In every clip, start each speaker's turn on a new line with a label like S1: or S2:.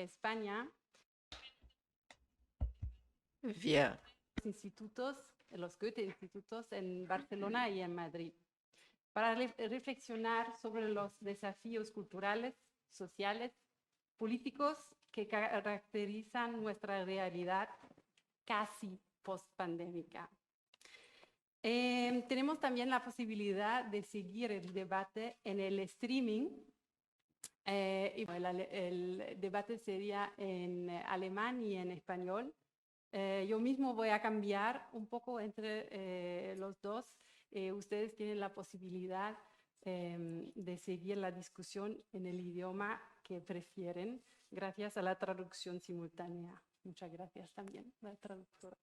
S1: España,
S2: Wir
S1: institutos, los Goethe-institutos en Barcelona y en Madrid, para reflexionar sobre los desafíos culturales, sociales, políticos que caracterizan nuestra realidad casi post-pandémica. Tenemos también la posibilidad de seguir el debate en el streaming. El debate sería en alemán y en español. Yo mismo voy a cambiar un poco entre los dos. Ustedes tienen la posibilidad de seguir la discusión en el idioma que prefieren, gracias a la traducción simultánea. Muchas gracias también, la traductora.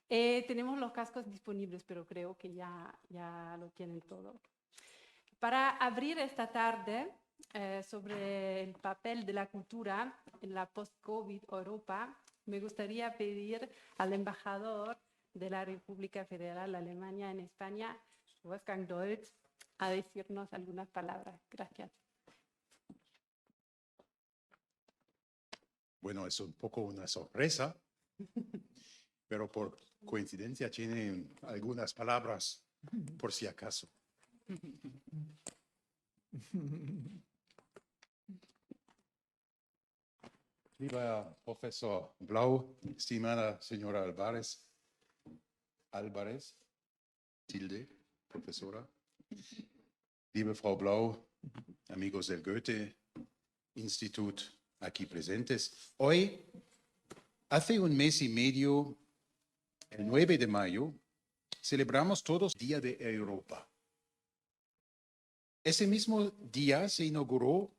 S1: Tenemos los cascos disponibles, pero creo que ya lo tienen todo. Para abrir esta tarde sobre el papel de la cultura en la post-COVID Europa, me gustaría pedir al embajador de la República Federal de Alemania en España, Wolfgang Deutz, a decirnos algunas palabras. Gracias.
S3: Bueno, es un poco una sorpresa, pero por coincidencia tiene algunas palabras por si acaso. Lieber Professor Blau, estimada señora Álvarez, tilde, profesora. Liebe Frau Blau, amigos del Goethe-Institut aquí presentes. Hoy, hace un mes y medio, el 9 de mayo, celebramos todos el Día de Europa. Ese mismo día se inauguró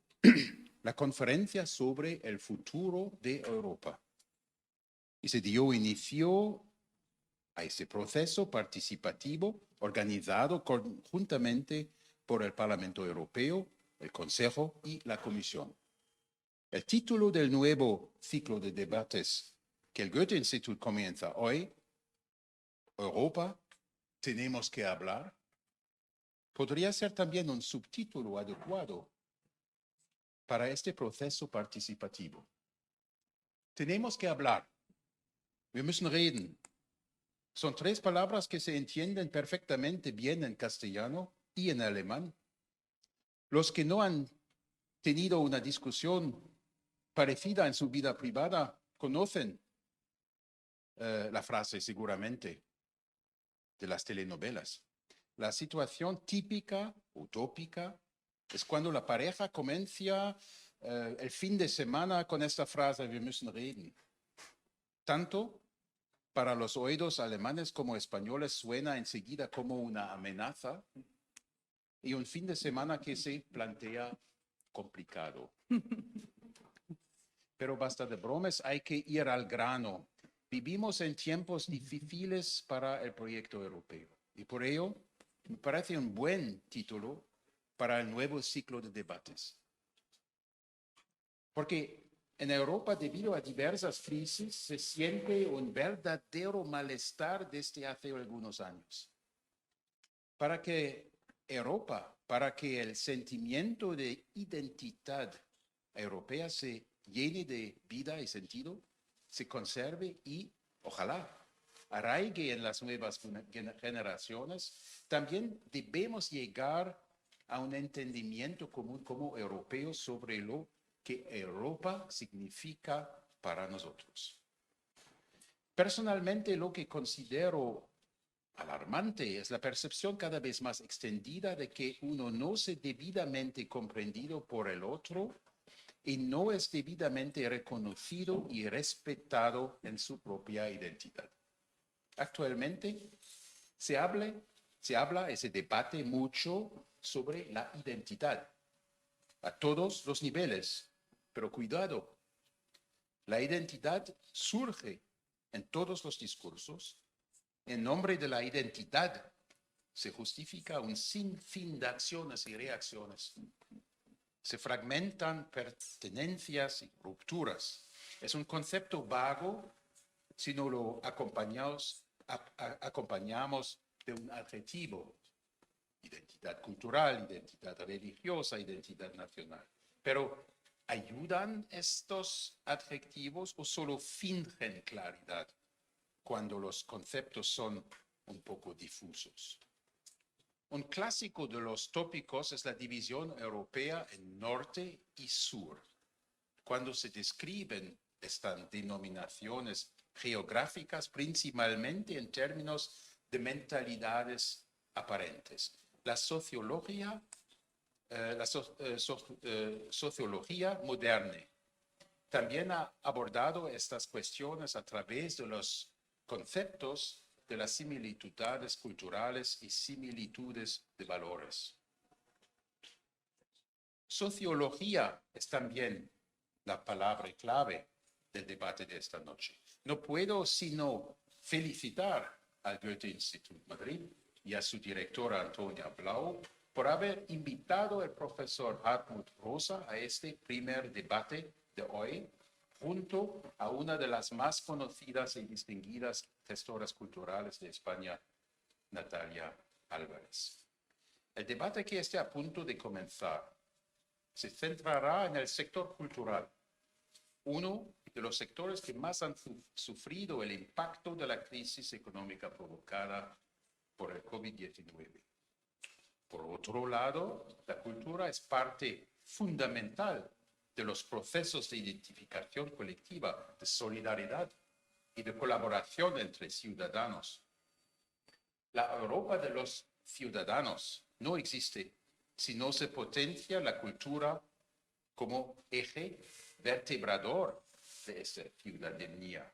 S3: la conferencia sobre el futuro de Europa y se dio inicio a ese proceso participativo organizado conjuntamente por el Parlamento Europeo, el Consejo y la Comisión. El título del nuevo ciclo de debates que el Goethe-Institut comienza hoy, Europa, tenemos que hablar, podría ser también un subtítulo adecuado para este proceso participativo. Tenemos que hablar. Wir müssen reden. Son tres palabras que se entienden perfectamente bien en castellano y en alemán. Los que no han tenido una discusión parecida en su vida privada conocen la frase seguramente de las telenovelas. La situación típica, utópica, es cuando la pareja comienza el fin de semana con esta frase, wir müssen reden. Tanto para los oídos alemanes como españoles suena enseguida como una amenaza y un fin de semana que se plantea complicado. Pero basta de bromas, hay que ir al grano. Vivimos en tiempos difíciles para el proyecto europeo y por ello me parece un buen título para el nuevo ciclo de debates. Porque en Europa, debido a diversas crisis, se siente un verdadero malestar desde hace algunos años. Para que Europa, para que el sentimiento de identidad europea se llene de vida y sentido, se conserve y, ojalá, arraigue en las nuevas generaciones, también debemos llegar a un entendimiento común como europeos sobre lo que Europa significa para nosotros. Personalmente, lo que considero alarmante es la percepción cada vez más extendida de que uno no es debidamente comprendido por el otro y no es debidamente reconocido y respetado en su propia identidad. Actualmente se habla y se debate mucho sobre la identidad a todos los niveles, pero cuidado, la identidad surge en todos los discursos. En nombre de la identidad se justifica un sinfín de acciones y reacciones. Se fragmentan pertenencias y rupturas. Es un concepto vago si no lo acompañamos de un adjetivo. Identidad cultural, identidad religiosa, identidad nacional. Pero ¿Ayudan estos adjetivos o solo fingen claridad cuando los conceptos son un poco difusos? Un clásico de los tópicos es la división europea en norte y sur. Cuando se describen estas denominaciones geográficas, principalmente en términos de mentalidades aparentes. La sociología moderna también ha abordado estas cuestiones a través de los conceptos de las similitudes culturales y similitudes de valores. Sociología es también la palabra clave del debate de esta noche. No puedo sino felicitar al Goethe-Institut Madrid y a su directora Antonia Blau por haber invitado al profesor Hartmut Rosa a este primer debate de hoy, junto a una de las más conocidas y distinguidas gestoras culturales de España, Natalia Álvarez. El debate que está a punto de comenzar se centrará en el sector cultural, uno de los sectores que más han sufrido el impacto de la crisis económica provocada por el COVID-19. Por otro lado, la cultura es parte fundamental de los procesos de identificación colectiva, de solidaridad y de colaboración entre ciudadanos. La Europa de los ciudadanos no existe si no se potencia la cultura como eje vertebrador de esta ciudadanía.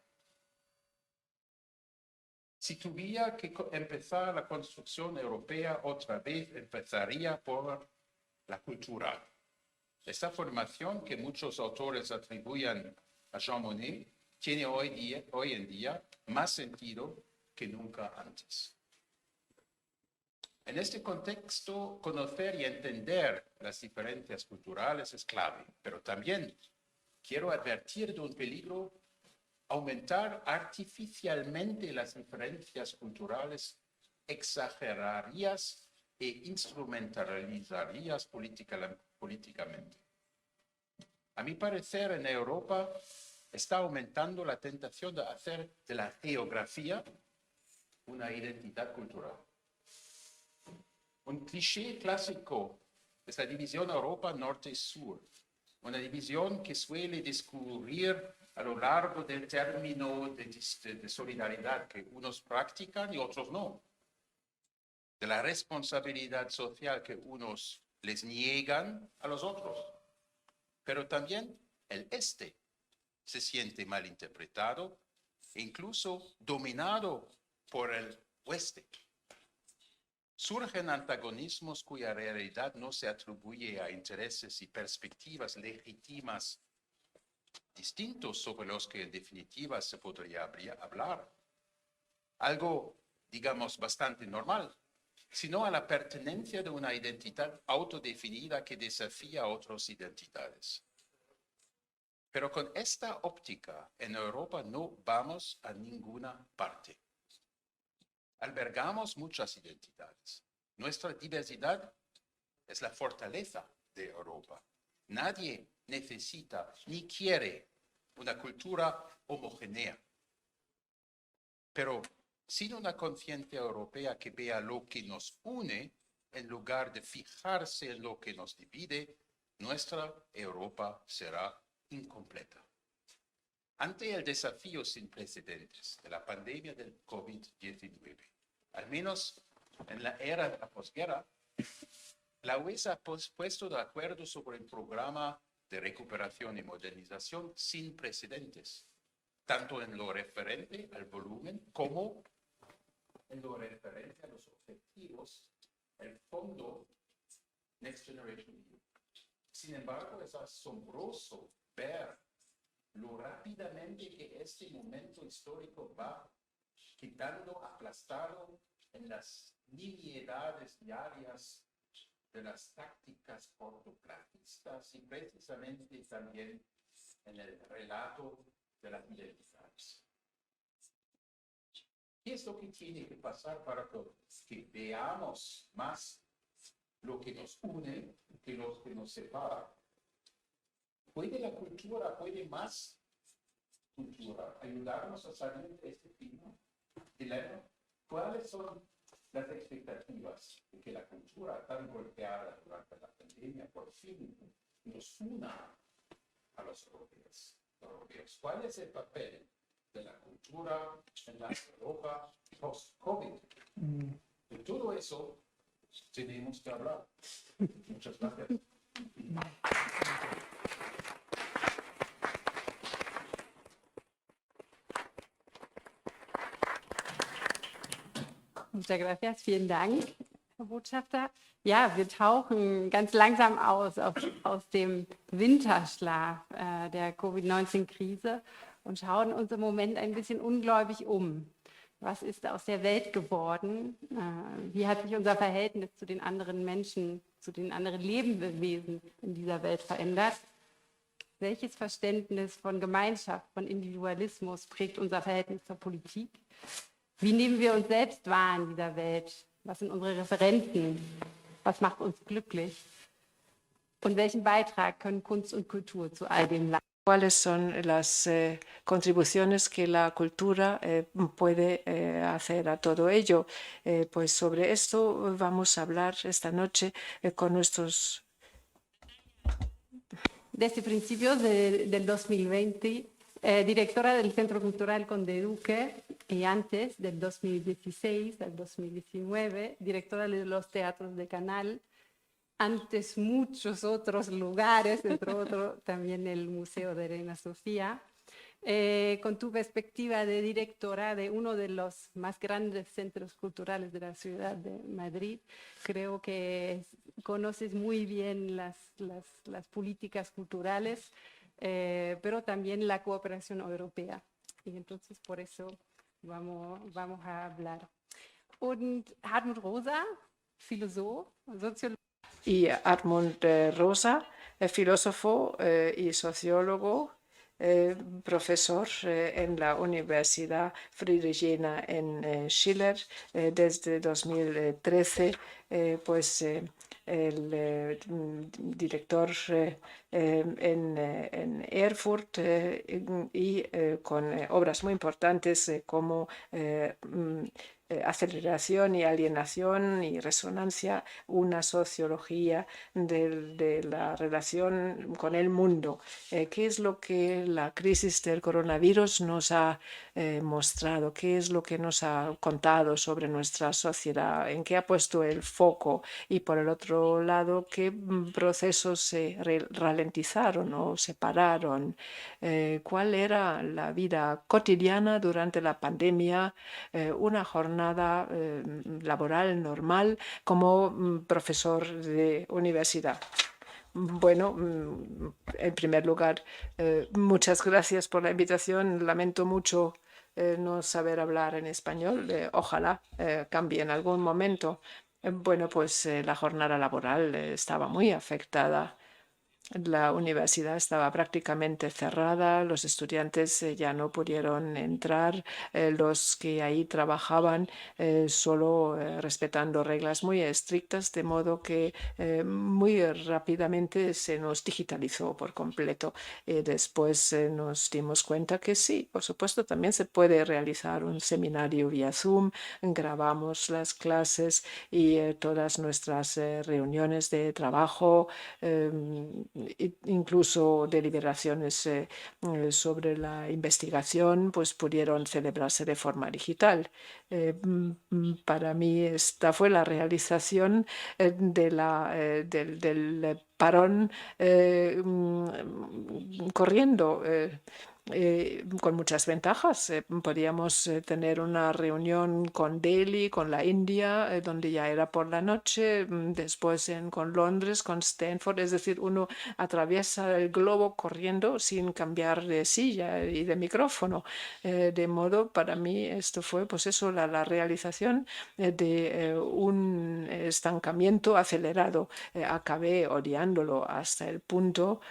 S3: Si tuviera que empezar la construcción europea otra vez, empezaría por la cultura. Esta formación que muchos autores atribuyen a Jean Monnet tiene hoy en día más sentido que nunca antes. En este contexto, conocer y entender las diferencias culturales es clave, pero también quiero advertir de un peligro: aumentar artificialmente las diferencias culturales exagerarías e instrumentalizarías políticamente. A mi parecer, en Europa está aumentando la tentación de hacer de la geografía una identidad cultural. Un cliché clásico es la división Europa norte y sur, una división que suele discurrir a lo largo del término de solidaridad que unos practican y otros no, de la responsabilidad social que unos les niegan a los otros. Pero también el este se siente malinterpretado e incluso dominado por el oeste. Surgen antagonismos cuya realidad no se atribuye a intereses y perspectivas legítimas distintos sobre los que en definitiva se podría hablar. Algo, digamos, bastante normal, sino a la pertenencia de una identidad autodefinida que desafía a otras identidades. Pero con esta óptica, en Europa no vamos a ninguna parte. Albergamos muchas identidades. Nuestra diversidad es la fortaleza de Europa. Nadie necesita ni quiere una cultura homogénea. Pero sin una conciencia europea que vea lo que nos une en lugar de fijarse en lo que nos divide, nuestra Europa será incompleta. Ante el desafío sin precedentes de la pandemia del COVID-19, al menos en la era de la posguerra, la UE se ha puesto de acuerdo sobre el programa de recuperación y modernización sin precedentes, tanto en lo referente al volumen como en lo referente a los objetivos del fondo Next Generation EU. Sin embargo, es asombroso ver lo rápidamente que este momento histórico va quedando aplastado en las nimiedades diarias de las tácticas cortoplacistas y precisamente también en el relato de las identidades. ¿Qué es lo que tiene que pasar para que veamos más lo que nos une que lo que nos separa? ¿Puede la cultura, puede más cultura ayudarnos a salir de este dilema? ¿Cuáles son las expectativas de que la cultura tan golpeada durante la pandemia por fin nos una a los europeos? ¿Cuál es el papel de la cultura en la Europa post-COVID? De todo eso tenemos que hablar. Muchas gracias.
S1: Muchas gracias, vielen Dank, Herr Botschafter. Ja, wir tauchen ganz langsam aus dem Winterschlaf der Covid-19-Krise und schauen uns im Moment ein bisschen ungläubig um. Was ist aus der Welt geworden? Wie hat sich unser Verhältnis zu den anderen Menschen, zu den anderen Lebewesen in dieser Welt verändert? Welches Verständnis von Gemeinschaft, von Individualismus prägt unser Verhältnis zur Politik? Wie nehmen wir uns selbst wahr in dieser Welt? Was sind unsere Referenzen? Was macht uns glücklich? Und welchen Beitrag können Kunst und Kultur zu all dem leisten?
S2: ¿Cuáles son las contribuciones que la cultura puede hacer a todo ello? Pues sobre esto vamos a hablar esta noche con nuestros...
S1: Desde principios del 2020, directora del Centro Cultural Conde Duque, y antes del 2016 al 2019, directora de los teatros de Canal, antes muchos otros lugares, entre otros también el Museo de Reina Sofía. Con tu perspectiva de directora de uno de los más grandes centros culturales de la ciudad de Madrid, creo que conoces muy bien las políticas culturales, pero también la cooperación europea. Y entonces por eso vamos a hablar. Und Hartmut Rosa, Philosoph, Soziologe.
S2: Y Hartmut Rosa, filósofo y sociólogo, profesor en la Universidad Friedrichshain en Schiller desde 2013, pues el director en Erfurt y con obras muy importantes como aceleración y alienación y resonancia, una sociología de la relación con el mundo. ¿Qué es lo que la crisis del coronavirus nos ha mostrado? ¿Qué es lo que nos ha contado sobre nuestra sociedad? ¿En qué ha puesto el foco? Y por el otro lado, ¿qué procesos se ralentizaron o se pararon? ¿Cuál era la vida cotidiana durante la pandemia? Una jornada laboral normal como profesor de universidad. Bueno, en primer lugar, muchas gracias por la invitación. Lamento mucho no saber hablar en español. Ojalá cambie en algún momento. Bueno, pues la jornada laboral estaba muy afectada. La universidad estaba prácticamente cerrada, los estudiantes ya no pudieron entrar, los que ahí trabajaban solo respetando reglas muy estrictas, de modo que muy rápidamente se nos digitalizó por completo. Después nos dimos cuenta que sí, por supuesto, también se puede realizar un seminario vía Zoom, grabamos las clases y todas nuestras reuniones de trabajo, incluso deliberaciones sobre la investigación, pues pudieron celebrarse de forma digital. Para mí esta fue la realización del parón corriendo. Con muchas ventajas. Podíamos tener una reunión con Delhi, con la India, donde ya era por la noche, después con Londres, con Stanford, es decir, uno atraviesa el globo corriendo sin cambiar de silla y de micrófono. De modo, para mí esto fue, pues eso, la realización de un estancamiento acelerado. Acabé odiándolo hasta el punto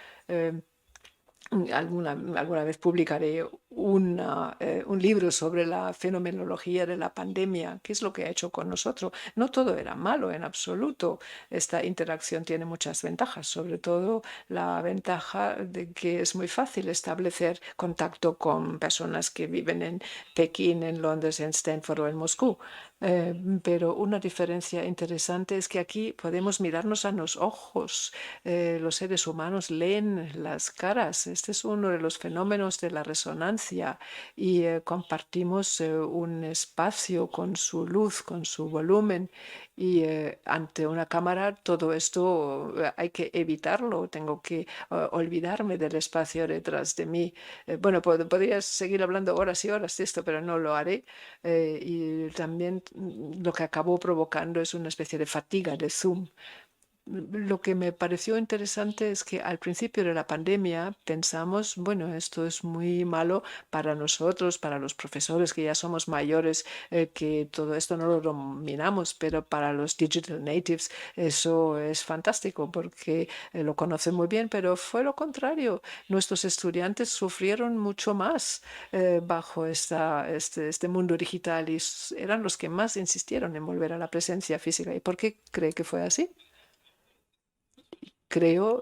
S2: Alguna vez publicaré un libro sobre la fenomenología de la pandemia, qué es lo que ha hecho con nosotros. No todo era malo en absoluto. Esta interacción tiene muchas ventajas, sobre todo la ventaja de que es muy fácil establecer contacto con personas que viven en Pekín, en Londres, en Stanford o en Moscú. Pero una diferencia interesante es que aquí podemos mirarnos a los ojos. Los seres humanos leen las caras. Este es uno de los fenómenos de la resonancia y compartimos un espacio con su luz, con su volumen y ante una cámara todo esto hay que evitarlo. Tengo que olvidarme del espacio detrás de mí. Bueno, podría seguir hablando horas y horas de esto, pero no lo haré. Y también lo que acabó provocando es una especie de fatiga de Zoom. Lo que me pareció interesante es que al principio de la pandemia pensamos, bueno, esto es muy malo para nosotros, para los profesores que ya somos mayores, que todo esto no lo dominamos, pero para los digital natives eso es fantástico porque lo conocen muy bien, pero fue lo contrario. Nuestros estudiantes sufrieron mucho más bajo este mundo digital y eran los que más insistieron en volver a la presencia física. ¿Y por qué cree que fue así? Creo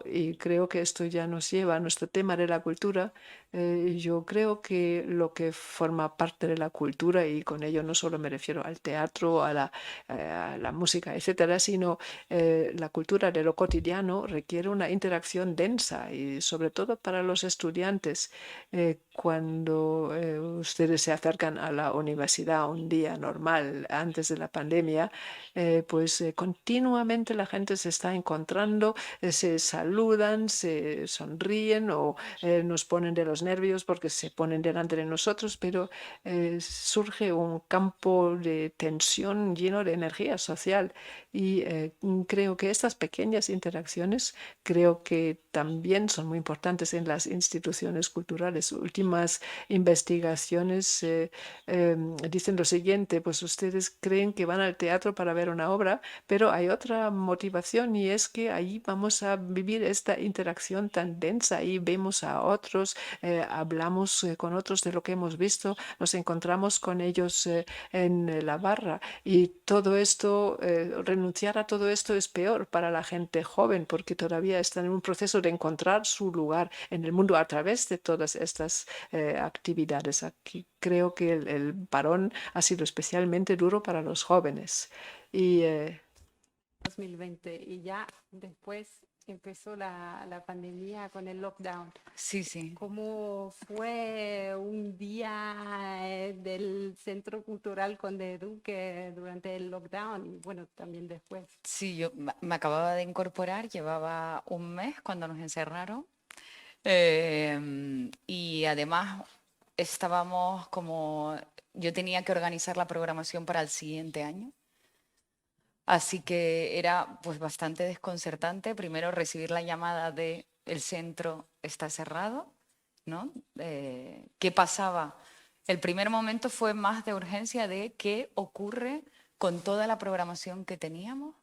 S2: que esto ya nos lleva a nuestro tema de la cultura. Yo creo que lo que forma parte de la cultura, y con ello no solo me refiero al teatro, a la música, etcétera, sino la cultura de lo cotidiano requiere una interacción densa y sobre todo para los estudiantes. Cuando ustedes se acercan a la universidad un día normal antes de la pandemia, pues continuamente la gente se está encontrando, se saludan, se sonríen o nos ponen de los nervios porque se ponen delante de nosotros, pero surge un campo de tensión lleno de energía social y creo que estas pequeñas interacciones creo que también son muy importantes en las instituciones culturales. Últimas investigaciones dicen lo siguiente, pues ustedes creen que van al teatro para ver una obra, pero hay otra motivación y es que ahí vamos a vivir esta interacción tan densa y vemos a otros, hablamos con otros de lo que hemos visto, nos encontramos con ellos en la barra y todo esto, renunciar a todo esto es peor para la gente joven porque todavía está en un proceso de encontrar su lugar en el mundo a través de todas estas actividades. Aquí creo que el parón ha sido especialmente duro para los jóvenes. Y
S1: 2020 y ya después empezó la pandemia con el lockdown.
S4: Sí, sí.
S1: ¿Cómo fue un día del Centro Cultural Conde Duque durante el lockdown y bueno, también después?
S4: Sí, yo me acababa de incorporar, llevaba un mes cuando nos encerraron y además estábamos como, yo tenía que organizar la programación para el siguiente año, así que era pues bastante desconcertante primero recibir la llamada de el centro está cerrado, ¿no? ¿Qué pasaba? El primer momento fue más de urgencia de qué ocurre con toda la programación que teníamos.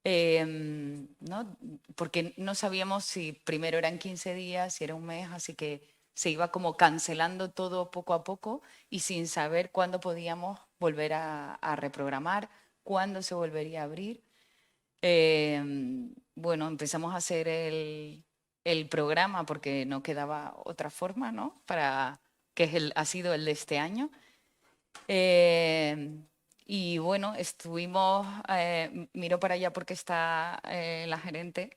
S4: ¿No? Porque no sabíamos si primero eran 15 días, si era un mes, así que se iba como cancelando todo poco a poco y sin saber cuándo podíamos volver a reprogramar, cuándo se volvería a abrir. Bueno, empezamos a hacer el programa porque no quedaba otra forma, ¿no? Que ha sido el de este año. Y bueno, estuvimos, miro para allá porque está la gerente,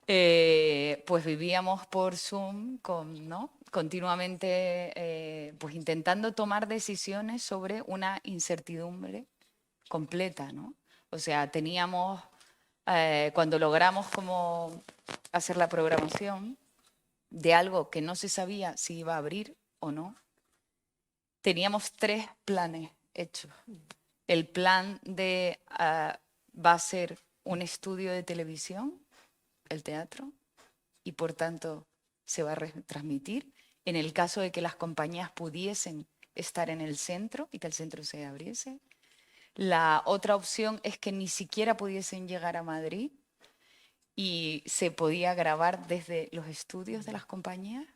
S4: pues vivíamos por Zoom ¿no? Continuamente pues intentando tomar decisiones sobre una incertidumbre completa, ¿no? O sea, teníamos, cuando logramos como hacer la programación de algo que no se sabía si iba a abrir o no, teníamos 3 planes hechos. El plan de va a ser un estudio de televisión, el teatro, y por tanto se va a retransmitir. En el caso de que las compañías pudiesen estar en el centro y que el centro se abriese. La otra opción es que ni siquiera pudiesen llegar a Madrid y se podía grabar desde los estudios de las compañías.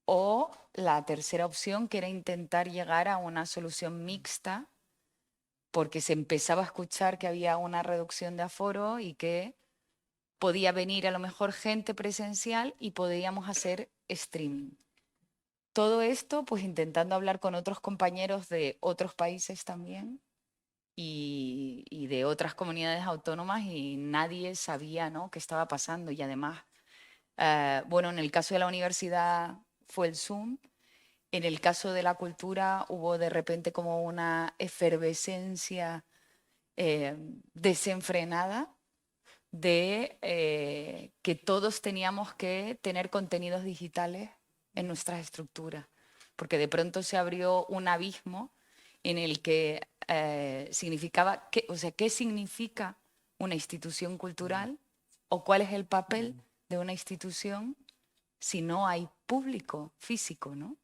S4: O la tercera opción, que era intentar llegar a una solución mixta, porque se empezaba a escuchar que había una reducción de aforo y que podía venir a lo mejor gente presencial y podíamos hacer streaming. Todo esto, pues intentando hablar con otros compañeros de otros países también y de otras comunidades autónomas, y nadie sabía, ¿no?, qué estaba pasando. Y además, bueno, en el caso de la universidad fue el Zoom. En el caso de la cultura hubo de repente como una efervescencia desenfrenada de que todos teníamos que tener contenidos digitales en nuestras estructuras, porque de pronto se abrió un abismo en el que significaba, o sea, ¿qué significa una institución cultural o cuál es el papel de una institución si no hay público físico, ¿no?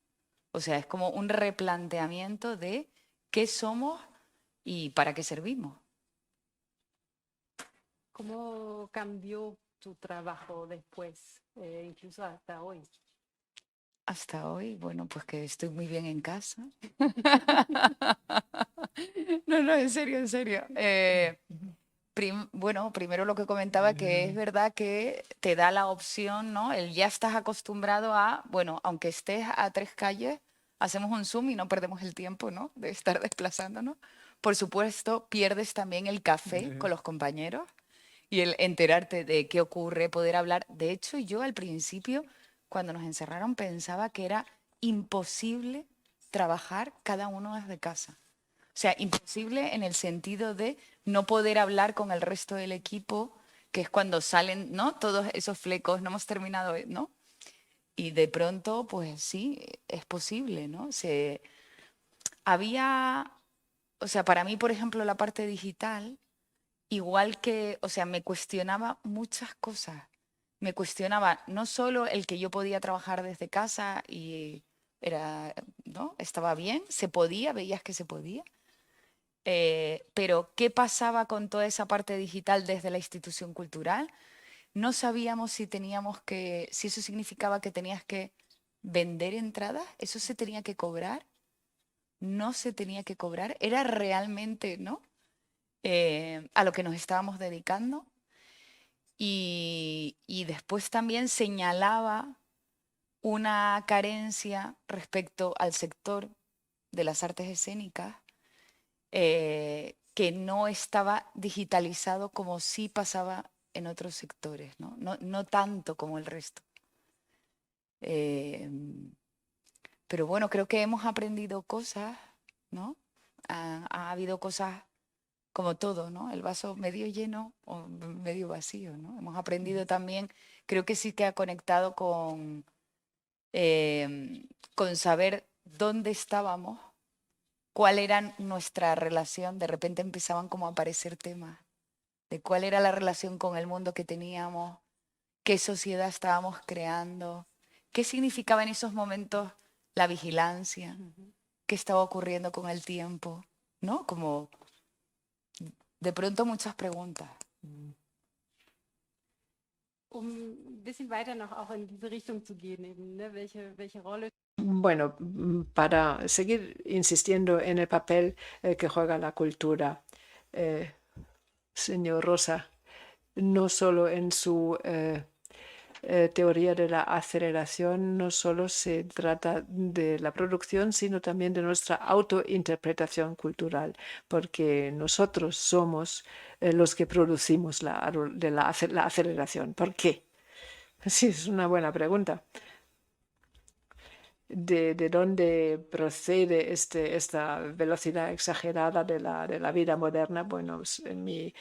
S4: O sea, es como un replanteamiento de qué somos y para qué servimos.
S1: ¿Cómo cambió tu trabajo después, incluso hasta hoy?
S4: Hasta hoy, bueno, pues que estoy muy bien en casa. No, en serio, en serio. Bueno, primero lo que comentaba, que es verdad que te da la opción, ¿no? Ya estás acostumbrado a, bueno, aunque estés a 3 calles, hacemos un Zoom y no perdemos el tiempo, ¿no?, de estar desplazándonos. Por supuesto, pierdes también el café con los compañeros y el enterarte de qué ocurre, poder hablar. De hecho, yo al principio, cuando nos encerraron, pensaba que era imposible trabajar cada uno desde casa. O sea, imposible en el sentido de no poder hablar con el resto del equipo, que es cuando salen, ¿no?, todos esos flecos, no hemos terminado, ¿no? Y de pronto, pues sí, es posible, ¿no? Había, o sea, para mí, por ejemplo, la parte digital, igual que, o sea, me cuestionaba muchas cosas. Me cuestionaba no solo el que yo podía trabajar desde casa y era, ¿no?, estaba bien, se podía, veías que se podía. Pero ¿qué pasaba con toda esa parte digital desde la institución cultural? No sabíamos si si eso significaba que tenías que vender entradas, eso se tenía que cobrar, no se tenía que cobrar, era realmente, ¿no?, a lo que nos estábamos dedicando. Y después también señalaba una carencia respecto al sector de las artes escénicas, que no estaba digitalizado como sí pasaba en otros sectores, ¿no? No tanto como el resto. Pero bueno, creo que hemos aprendido cosas, ¿no? Ha habido cosas como todo, ¿no? El vaso medio lleno o medio vacío, ¿no? Hemos aprendido también, creo que sí que ha conectado con saber dónde estábamos, cuál era nuestra relación. De repente empezaban como a aparecer temas de cuál era la relación con el mundo que teníamos, qué sociedad estábamos creando, qué significaba en esos momentos la vigilancia, qué estaba ocurriendo con el tiempo, ¿no? Como de pronto muchas preguntas.
S1: Un bisschen weiter noch auch in diese Richtung zu gehen, eben, ne? Welche Rolle.
S2: Bueno, para seguir insistiendo en el papel que juega la cultura, señor Rosa, no solo en su teoría de la aceleración, no solo se trata de la producción, sino también de nuestra autointerpretación cultural, porque nosotros somos los que producimos la aceleración. ¿Por qué? Sí, es una buena pregunta. ¿De dónde procede esta velocidad exagerada de la vida moderna? Bueno, en mi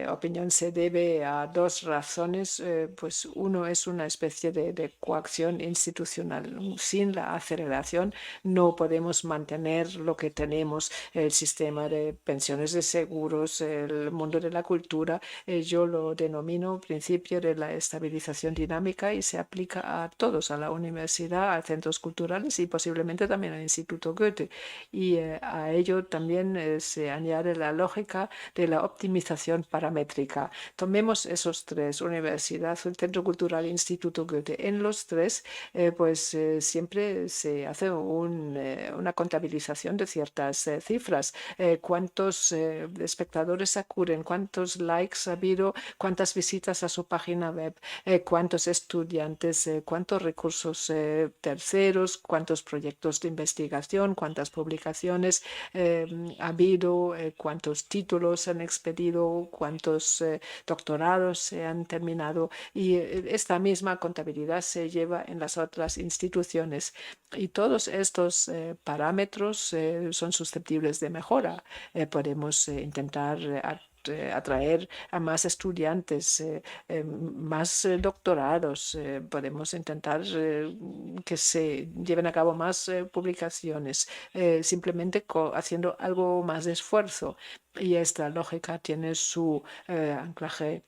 S2: opinión se debe a 2 razones. Pues uno es una especie de coacción institucional. Sin la aceleración no podemos mantener lo que tenemos, el sistema de pensiones, de seguros, el mundo de la cultura. Yo lo denomino principio de la estabilización dinámica y se aplica a todos, a la universidad, a centros culturales, culturales y posiblemente también al Instituto Goethe. Y a ello también se añade la lógica de la optimización paramétrica. Tomemos esos tres, universidad, Centro Cultural, Instituto Goethe. En los tres, siempre se hace una contabilización de ciertas cifras. Cuántos espectadores acuden, cuántos likes ha habido, cuántas visitas a su página web, cuántos estudiantes, cuántos recursos terceros, cuántos proyectos de investigación, cuántas publicaciones ha habido, cuántos títulos han expedido, cuántos doctorados se han terminado. Y esta misma contabilidad se lleva en las otras instituciones. Y todos estos parámetros son susceptibles de mejora. Podemos intentar atraer a más estudiantes, más doctorados. Podemos intentar que se lleven a cabo más publicaciones, simplemente haciendo algo más de esfuerzo. Y esta lógica tiene su anclaje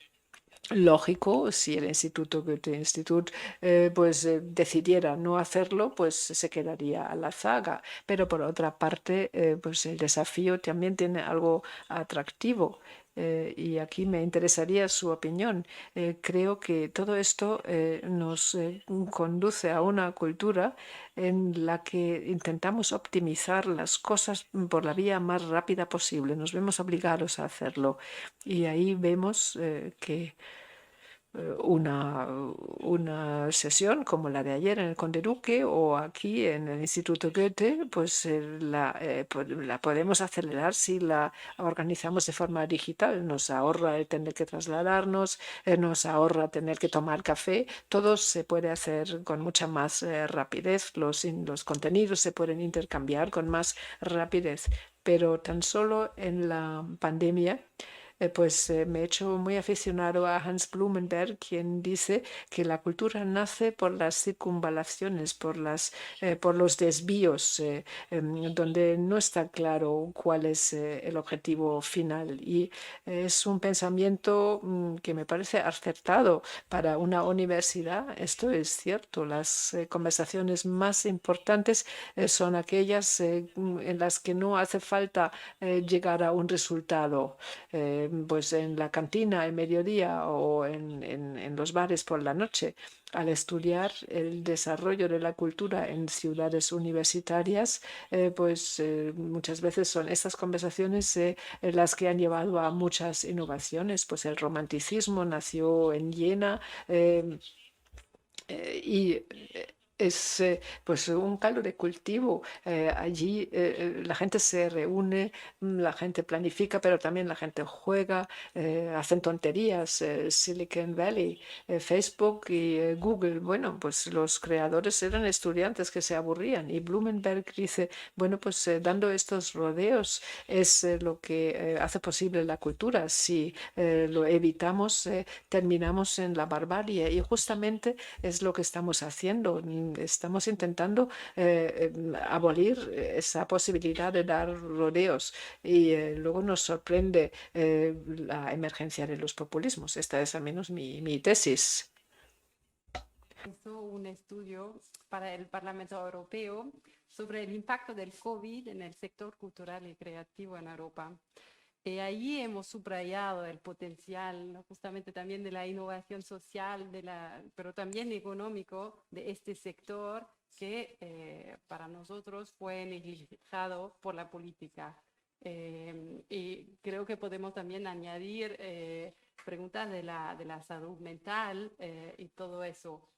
S2: lógico. Si el Instituto Goethe Institut decidiera no hacerlo, pues se quedaría a la zaga. Pero por otra parte, pues el desafío también tiene algo atractivo. Y aquí me interesaría su opinión. Creo que todo esto nos conduce a una cultura en la que intentamos optimizar las cosas por la vía más rápida posible. Nos vemos obligados a hacerlo. Y ahí vemos que una sesión como la de ayer en el Conde Duque o aquí en el Instituto Goethe, pues la podemos acelerar si la organizamos de forma digital. Nos ahorra el tener que trasladarnos, nos ahorra tener que tomar café. Todo se puede hacer con mucha más rapidez. Los contenidos se pueden intercambiar con más rapidez. Pero tan solo en la pandemia me he hecho muy aficionado a Hans Blumenberg, quien dice que la cultura nace por las circunvalaciones, por los desvíos, donde no está claro cuál es el objetivo final. Y es un pensamiento que me parece acertado para una universidad. Esto es cierto. Las conversaciones más importantes son aquellas en las que no hace falta llegar a un resultado. Pues en la cantina al mediodía o en los bares por la noche. Al estudiar el desarrollo de la cultura en ciudades universitarias, muchas veces son estas conversaciones las que han llevado a muchas innovaciones. Pues el romanticismo nació en Jena y es pues un caldo de cultivo. Allí la gente se reúne, la gente planifica, pero también la gente juega, hacen tonterías. Silicon Valley, Facebook y Google, bueno, pues los creadores eran estudiantes que se aburrían. Y Blumenberg dice, bueno, pues dando estos rodeos es lo que hace posible la cultura. Si lo evitamos, terminamos en la barbarie. Y justamente es lo que estamos haciendo. Estamos intentando abolir esa posibilidad de dar rodeos y luego nos sorprende la emergencia de los populismos. Esta es al menos mi tesis.
S1: Hizo un estudio para el Parlamento Europeo sobre el impacto del COVID en el sector cultural y creativo en Europa. Y ahí hemos subrayado el potencial, ¿no? Justamente también de la innovación social, pero también económico de este sector que para nosotros fue negligado por la política. Y creo que podemos también añadir preguntas de la salud mental y todo eso.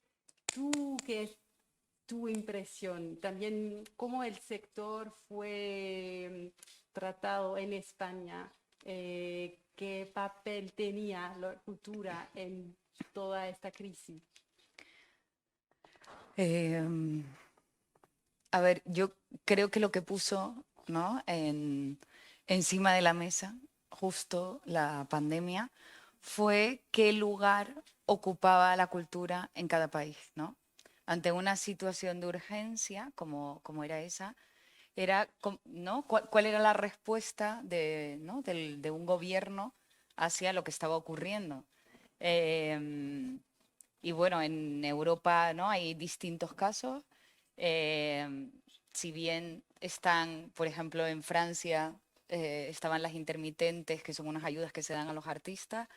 S1: ¿Qué es tu impresión? También cómo el sector fue tratado en España, qué papel tenía la cultura en toda esta crisis.
S4: A ver, yo creo que lo que puso, ¿no?, encima de la mesa justo la pandemia fue qué lugar ocupaba la cultura en cada país, ¿no? Ante una situación de urgencia como era esa, era, ¿no?, ¿cuál era la respuesta de un gobierno hacia lo que estaba ocurriendo? Y bueno, en Europa, ¿no?, hay distintos casos. Si bien están, por ejemplo, en Francia estaban las intermitentes, que son unas ayudas que se dan a los artistas,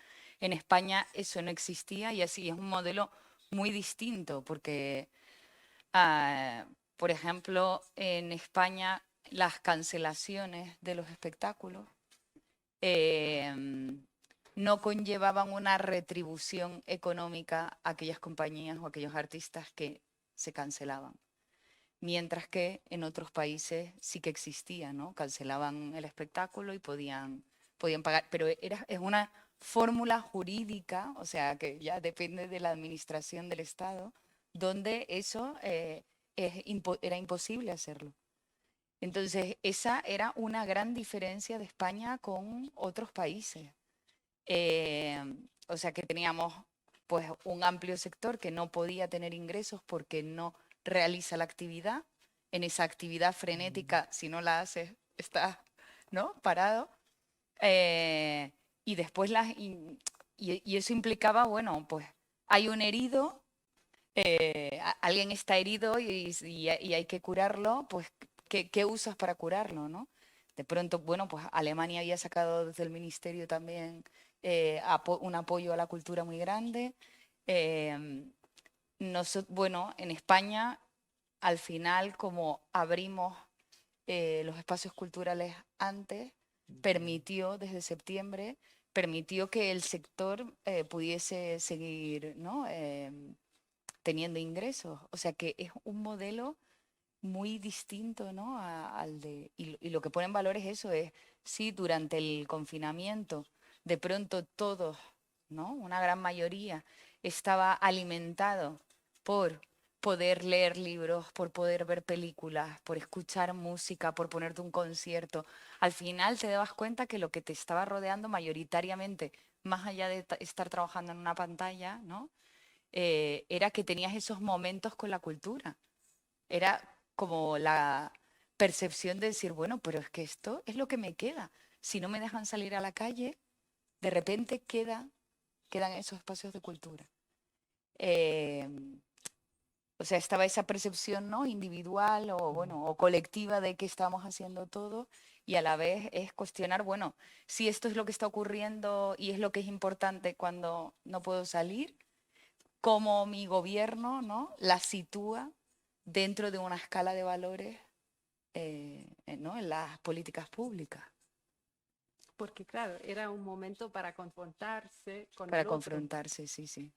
S4: en España eso no existía y así es un modelo muy distinto porque, por ejemplo, en España las cancelaciones de los espectáculos no conllevaban una retribución económica a aquellas compañías o a aquellos artistas que se cancelaban. Mientras que en otros países sí que existía, ¿no? Cancelaban el espectáculo y podían pagar, pero es una fórmula jurídica, o sea, que ya depende de la administración del Estado, donde eso era imposible hacerlo. Entonces, esa era una gran diferencia de España con otros países. O sea, que teníamos pues un amplio sector que no podía tener ingresos porque no realiza la actividad. En esa actividad frenética, si no la haces, estás, ¿no? Parado. Y después y eso implicaba, bueno, pues hay un herido, alguien está herido y hay que curarlo, pues ¿qué usas para curarlo, no? De pronto, bueno, pues Alemania había sacado desde el ministerio también un apoyo a la cultura muy grande. Bueno, en España, al final, como abrimos los espacios culturales antes, permitió desde septiembre, permitió que el sector pudiese seguir, ¿no? Teniendo ingresos. O sea que es un modelo muy distinto, ¿no? Al de, y lo que pone en valor es eso, es si durante el confinamiento de pronto todos, ¿no? Una gran mayoría estaba alimentado por poder leer libros, por poder ver películas, por escuchar música, por ponerte un concierto. Al final te dabas cuenta que lo que te estaba rodeando mayoritariamente, más allá de estar trabajando en una pantalla, ¿no? Era que tenías esos momentos con la cultura. Era como la percepción de decir, bueno, pero es que esto es lo que me queda. Si no me dejan salir a la calle, de repente quedan esos espacios de cultura. O sea, estaba esa percepción, ¿no? Individual o, bueno, o colectiva de que estamos haciendo todo y a la vez es cuestionar, bueno, si esto es lo que está ocurriendo y es lo que es importante cuando no puedo salir, cómo mi gobierno, ¿no? La sitúa dentro de una escala de valores, ¿no? En las políticas públicas.
S1: Porque claro, era un momento para confrontarse con
S4: Para
S1: el otro,
S4: confrontarse, sí, sí.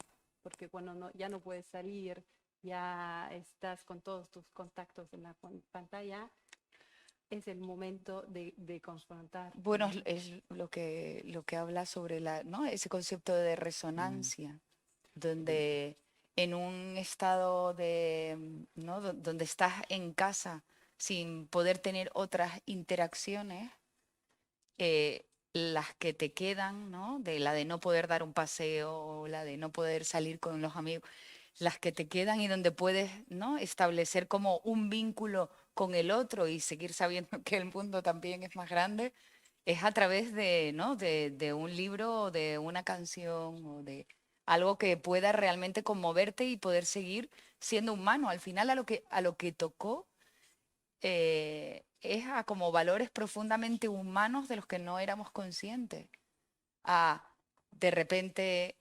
S1: porque cuando ya no puedes salir, ya estás con todos tus contactos en la pantalla, es el momento de confrontar.
S4: Bueno, es lo que habla sobre ¿no? Ese concepto de resonancia, donde en un estado ¿no? Donde estás en casa sin poder tener otras interacciones, las que te quedan, ¿no? De la de no poder dar un paseo, la de no poder salir con los amigos, las que te quedan y donde puedes, ¿no? Establecer como un vínculo con el otro y seguir sabiendo que el mundo también es más grande, es a través ¿no? de un libro o de una canción o de algo que pueda realmente conmoverte y poder seguir siendo humano. Al final a lo que tocó es a como valores profundamente humanos de los que no éramos conscientes. De repente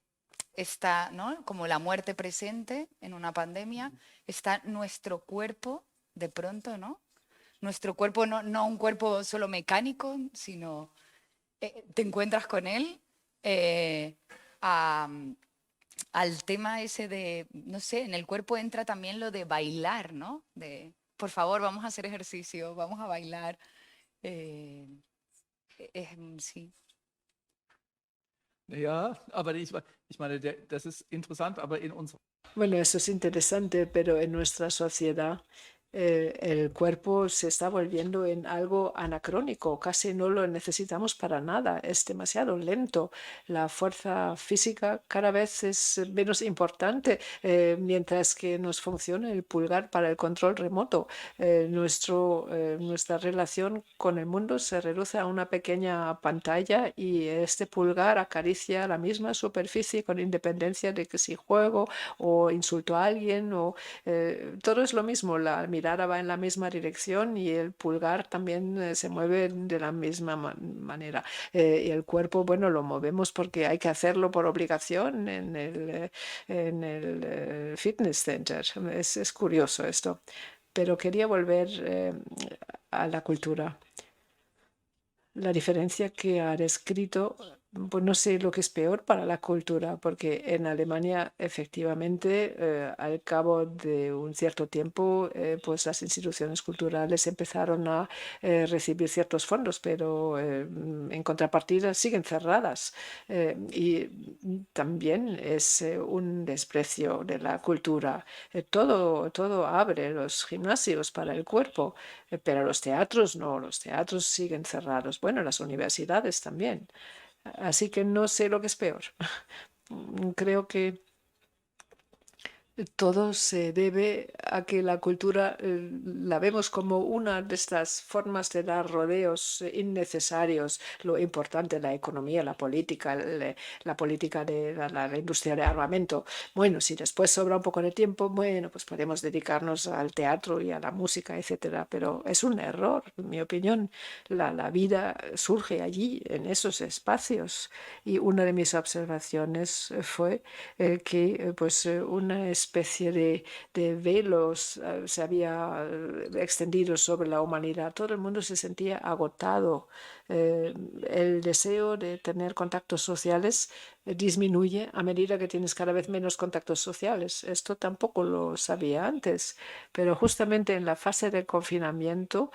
S4: está, ¿no? Como la muerte presente en una pandemia, está nuestro cuerpo de pronto, ¿no? Nuestro cuerpo no un cuerpo solo mecánico, sino te encuentras con él. Al tema ese de, no sé, en el cuerpo entra también lo de bailar, ¿no? De, por favor, vamos a hacer ejercicio, vamos a bailar. Sí.
S5: Ja, aber ich meine, das ist interessant, aber in unserer
S2: Bueno, eso es interesante, pero en nuestra sociedad el cuerpo se está volviendo en algo anacrónico, casi no lo necesitamos para nada, es demasiado lento. La fuerza física cada vez es menos importante, mientras que nos funciona el pulgar para el control remoto. Nuestra relación con el mundo se reduce a una pequeña pantalla y este pulgar acaricia la misma superficie con independencia de que si juego o insulto a alguien o todo es lo mismo, la mirada va en la misma dirección y el pulgar también se mueve de la misma manera. Y el cuerpo, bueno, lo movemos porque hay que hacerlo por obligación en el fitness center. Es curioso esto. Pero quería volver a la cultura. La diferencia que ha descrito, pues no sé lo que es peor para la cultura, porque en Alemania efectivamente al cabo de un cierto tiempo pues las instituciones culturales empezaron a recibir ciertos fondos, pero en contrapartida siguen cerradas. Y también es un desprecio de la cultura. Todo abre los gimnasios para el cuerpo. Pero los teatros no, los teatros siguen cerrados. Bueno, las universidades también. Así que no sé lo que es peor. Creo que todo se debe a que la cultura la vemos como una de estas formas de dar rodeos innecesarios. Lo importante, la economía, la política de la industria de armamento. Bueno, si después sobra un poco de tiempo, bueno, pues podemos dedicarnos al teatro y a la música, etcétera. Pero es un error, en mi opinión. La vida surge allí, en esos espacios. Y una de mis observaciones fue que pues una especie de velos se había extendido sobre la humanidad. Todo el mundo se sentía agotado. El deseo de tener contactos sociales disminuye a medida que tienes cada vez menos contactos sociales. Esto tampoco lo sabía antes, pero justamente en la fase de confinamiento,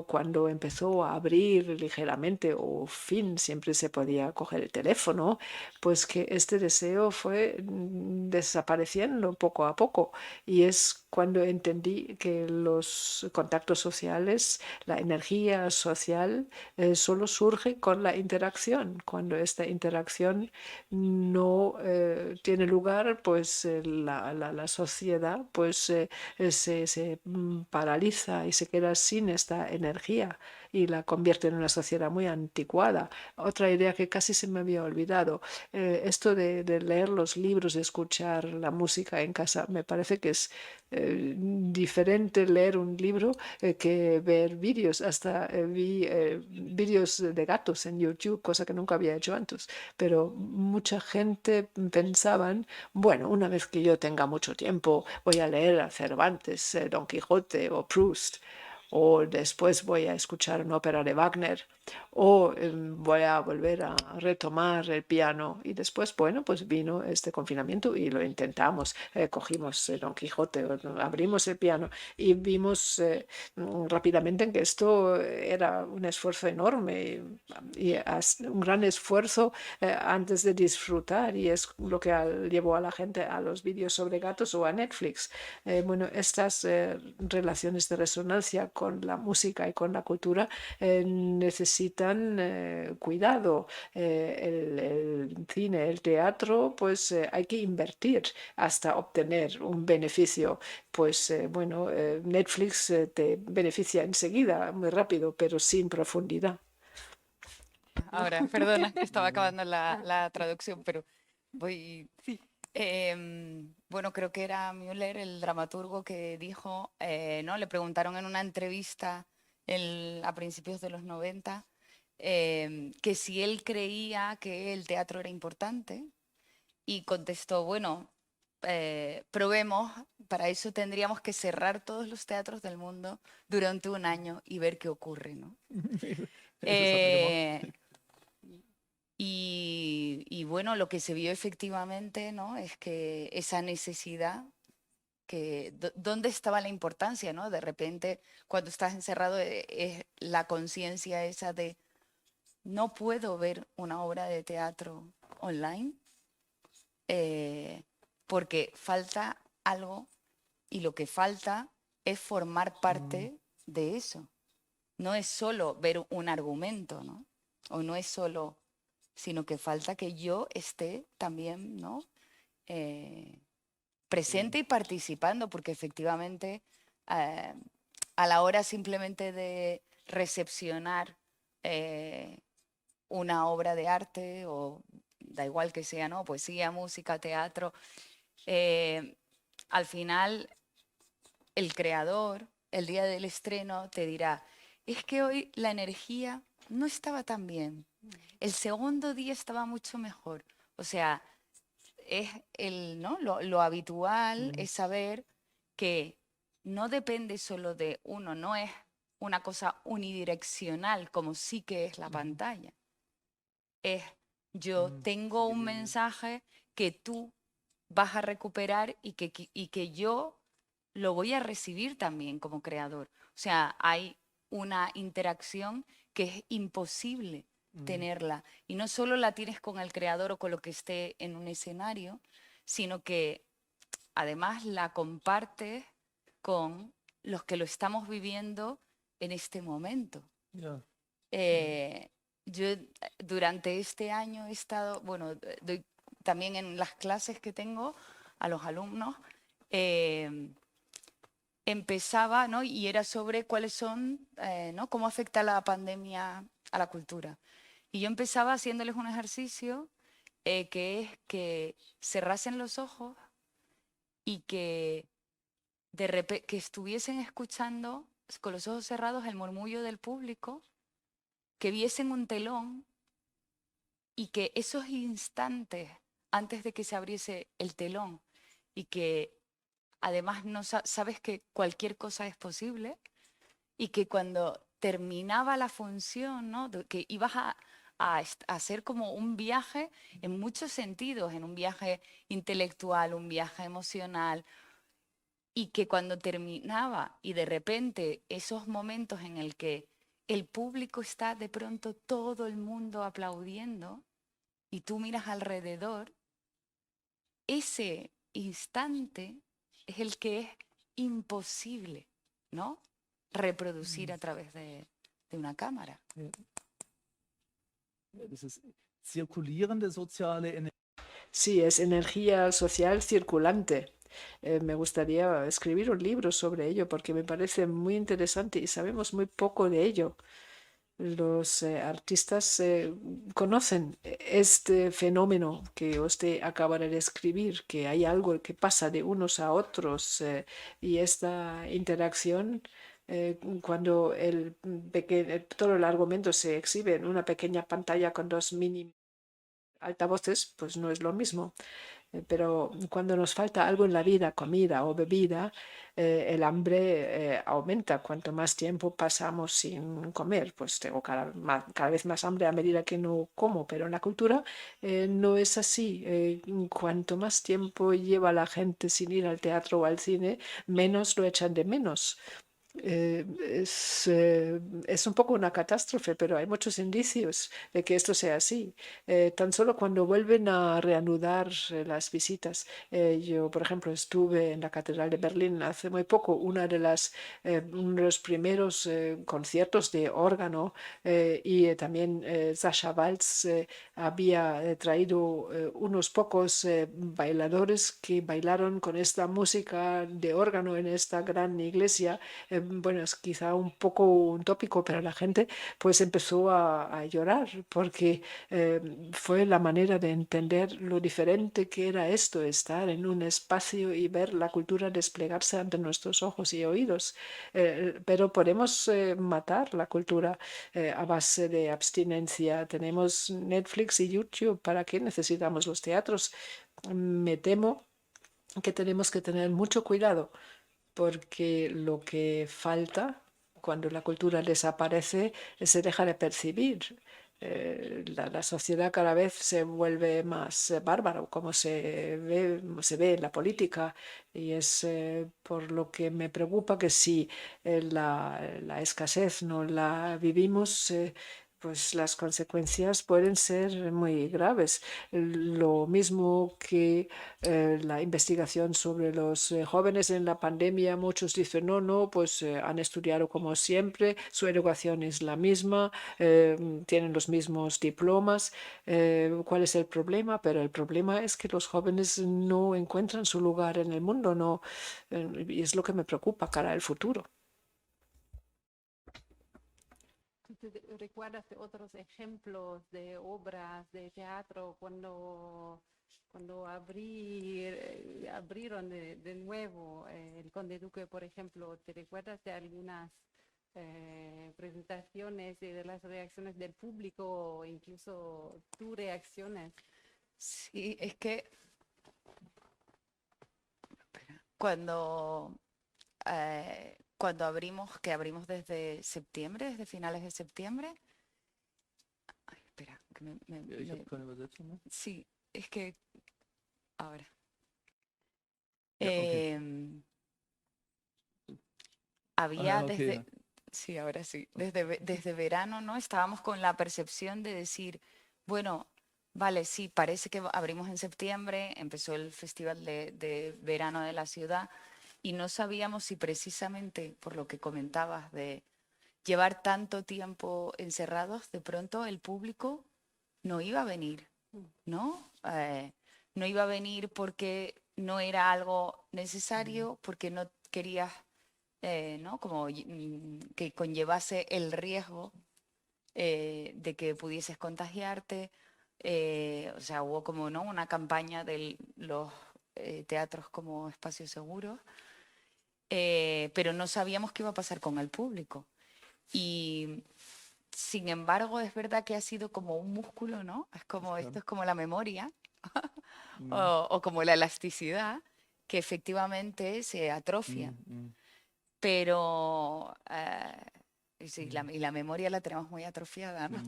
S2: cuando empezó a abrir ligeramente, o fin, siempre se podía coger el teléfono, pues que este deseo fue desapareciendo poco a poco. Y es cuando entendí que los contactos sociales, la energía social, solo surge con la interacción. Cuando esta interacción no tiene lugar, pues la sociedad pues, se paraliza y se queda sin esta energía y la convierte en una sociedad muy anticuada. Otra idea que casi se me había olvidado, esto de leer los libros, de escuchar la música en casa, me parece que es diferente leer un libro que ver vídeos. Hasta vi vídeos de gatos en YouTube, cosa que nunca había hecho antes. Pero mucha gente pensaban, bueno, una vez que yo tenga mucho tiempo, voy a leer a Cervantes, Don Quijote o Proust. O después voy a escuchar una ópera de Wagner, o voy a volver a retomar el piano. Y después, bueno, pues vino este confinamiento y lo intentamos. Cogimos Don Quijote, abrimos el piano y vimos rápidamente que esto era un esfuerzo enorme y un gran esfuerzo antes de disfrutar, y es lo que llevó a la gente a los vídeos sobre gatos o a Netflix. Bueno, estas relaciones de resonancia con la música y con la cultura necesitan cuidado. El cine, el teatro, pues hay que invertir hasta obtener un beneficio. Pues bueno, Netflix te beneficia enseguida, muy rápido, pero sin profundidad.
S4: Ahora, perdona, que estaba acabando la traducción, pero voy...
S1: Sí.
S4: Bueno, creo que era Müller, el dramaturgo, que dijo, ¿no? Le preguntaron en una entrevista a principios de los 90 que si él creía que el teatro era importante, y contestó, bueno, probemos, para eso tendríamos que cerrar todos los teatros del mundo durante un año y ver qué ocurre, ¿no?
S5: Eso hat er gemacht.
S4: Eh, y bueno, lo que se vio efectivamente, ¿no? Es que esa necesidad, ¿dónde estaba la importancia, ¿no? De repente, cuando estás encerrado, es la conciencia esa de no puedo ver una obra de teatro online porque falta algo, y lo que falta es formar parte de eso. No es solo ver un argumento, ¿no? O no es solo, sino que falta que yo esté también, ¿no? Presente y participando, porque efectivamente a la hora simplemente de recepcionar una obra de arte, o da igual que sea, ¿no? Poesía, música, teatro, al final el creador, el día del estreno, te dirá, es que hoy la energía no estaba tan bien, el segundo día estaba mucho mejor. O sea, es ¿no? Lo habitual es saber que no depende solo de uno, no es una cosa unidireccional como sí que es la pantalla. Es yo tengo un mensaje que tú vas a recuperar y que yo lo voy a recibir también como creador. O sea, hay una interacción que es imposible tenerla. Y no solo la tienes con el creador o con lo que esté en un escenario, sino que además la compartes con los que lo estamos viviendo en este momento.
S5: Ja.
S4: Yo durante este año he estado, bueno, doy también en las clases que tengo a los alumnos, empezaba, ¿no? Y era sobre cuáles son, ¿no? Cómo afecta la pandemia a la cultura. Y yo empezaba haciéndoles un ejercicio que es que cerrasen los ojos y que que estuviesen escuchando con los ojos cerrados el murmullo del público, que viesen un telón y que esos instantes antes de que se abriese el telón y que además no sabes que cualquier cosa es posible y que cuando terminaba la función, ¿no? Que ibas a hacer como un viaje en muchos sentidos, en un viaje intelectual, un viaje emocional, y que cuando terminaba y de repente esos momentos en el que el público está de pronto todo el mundo aplaudiendo y tú miras alrededor, ese instante es el que es imposible, ¿no? Reproducir a través de una cámara.
S5: Ja. Ja, das ist zirkulierende soziale Energie.
S2: Sí, es energía social circulante. Me gustaría escribir un libro sobre ello porque me parece muy interesante y sabemos muy poco de ello. Los artistas conocen este fenómeno que usted acaba de describir, que hay algo que pasa de unos a otros y esta interacción, cuando todo el argumento se exhibe en una pequeña pantalla con dos mini altavoces, pues no es lo mismo. Pero cuando nos falta algo en la vida, comida o bebida, el hambre aumenta. Cuanto más tiempo pasamos sin comer, pues tengo cada vez más hambre a medida que no como. Pero en la cultura no es así. Cuanto más tiempo lleva la gente sin ir al teatro o al cine, menos lo echan de menos. Es un poco una catástrofe, pero hay muchos indicios de que esto sea así. Tan solo cuando vuelven a reanudar las visitas. Yo, por ejemplo, estuve en la Catedral de Berlín hace muy poco, uno de los primeros conciertos de órgano y también Sascha Waltz había traído unos pocos bailadores que bailaron con esta música de órgano en esta gran iglesia. Bueno, es quizá un poco un tópico, pero la gente pues empezó a llorar porque fue la manera de entender lo diferente que era esto, estar en un espacio y ver la cultura desplegarse ante nuestros ojos y oídos. Pero podemos matar la cultura a base de abstinencia. Tenemos Netflix y YouTube. ¿Para qué necesitamos los teatros? Me temo que tenemos que tener mucho cuidado porque lo que falta cuando la cultura desaparece se deja de percibir. La sociedad cada vez se vuelve más bárbaro, como se ve en la política, y es por lo que me preocupa que si la escasez no la vivimos, pues las consecuencias pueden ser muy graves. Lo mismo que la investigación sobre los jóvenes en la pandemia, muchos dicen, no, pues han estudiado como siempre, su educación es la misma, tienen los mismos diplomas. ¿Cuál es el problema? Pero el problema es que los jóvenes no encuentran su lugar en el mundo, no, y es lo que me preocupa cara al futuro.
S1: ¿Recuerdas de otros ejemplos de obras de teatro cuando abrieron de nuevo el Conde Duque, por ejemplo? ¿Te recuerdas de algunas presentaciones y de las reacciones del público o incluso tus reacciones?
S4: Sí, es que cuando, cuando abrimos, que abrimos desde septiembre, desde finales de septiembre. Ay, espera, que
S5: Ja, ich habe keine Übersetzung, ne?
S4: sí, es que ahora.
S5: Ja, okay.
S4: Em, había
S5: ok,
S4: desde,
S5: ja.
S4: sí, ahora sí, desde verano, ¿no? Estábamos con la percepción de decir, bueno, vale, sí, parece que abrimos en septiembre, empezó el festival de verano de la ciudad y no sabíamos si precisamente por lo que comentabas de llevar tanto tiempo encerrados, de pronto el público no iba a venir, ¿no? No iba a venir porque no era algo necesario, porque no querías, ¿no? Como que conllevase el riesgo de que pudieses contagiarte. O sea, hubo como, ¿no? Una campaña de los teatros como espacios seguros, pero no sabíamos qué iba a pasar con el público. Y sin embargo, es verdad que ha sido como un músculo, ¿no? Es como, esto es como la memoria o como la elasticidad, que efectivamente se atrofia. Pero, y sí, y la memoria la tenemos muy atrofiada, ¿no?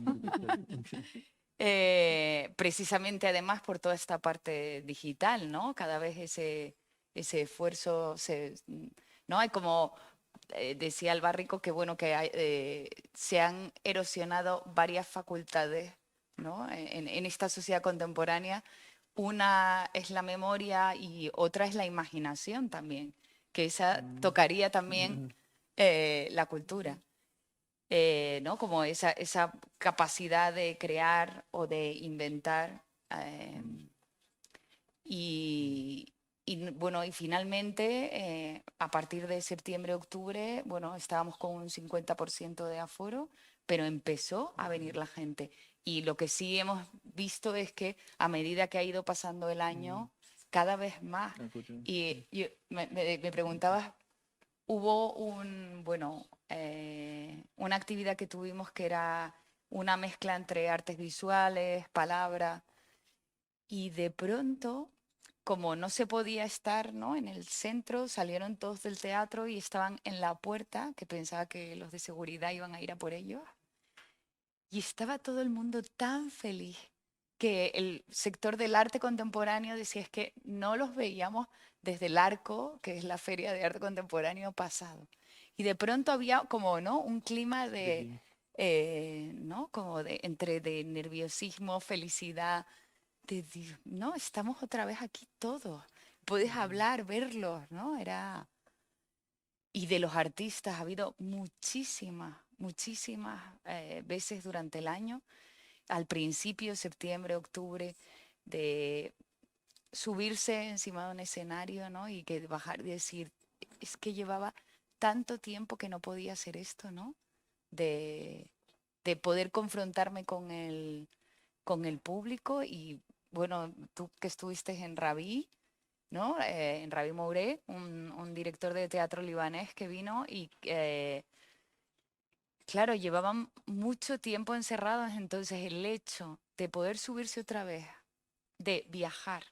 S4: Precisamente además por toda esta parte digital, ¿no? Cada vez ese esfuerzo ¿no? Hay como decía Albarrico que bueno que se han erosionado varias facultades, ¿no? En esta sociedad contemporánea. Una es la memoria y otra es la imaginación también, que esa tocaría también la cultura. ¿No? Como esa capacidad de crear o de inventar. Y, bueno, y finalmente, a partir de septiembre-octubre, bueno, estábamos con un 50% de aforo, pero empezó a venir la gente. Y lo que sí hemos visto es que a medida que ha ido pasando el año, cada vez más. Y me preguntabas, hubo una actividad que tuvimos que era una mezcla entre artes visuales, palabra, y de pronto, como no se podía estar, ¿no? En el centro, salieron todos del teatro y estaban en la puerta, que pensaba que los de seguridad iban a ir a por ellos. Y estaba todo el mundo tan feliz que el sector del arte contemporáneo decía es que no los veíamos desde el Arco, que es la feria de arte contemporáneo pasado. Y de pronto había como, ¿no? Un clima de, ¿no? Como de entre de nerviosismo, felicidad, no, estamos otra vez aquí todos. Puedes hablar, verlos, ¿no? Y de los artistas ha habido muchísimas veces durante el año, al principio, septiembre, octubre, de subirse encima de un escenario, ¿no? Y que bajar y decir, es que llevaba tanto tiempo que no podía hacer esto, ¿no? De poder confrontarme con el público y bueno, tú que estuviste en Rabí, ¿no? En Rabí Mouré, un director de teatro libanés que vino y claro, llevaban mucho tiempo encerrados, entonces el hecho de poder subirse otra vez, de viajar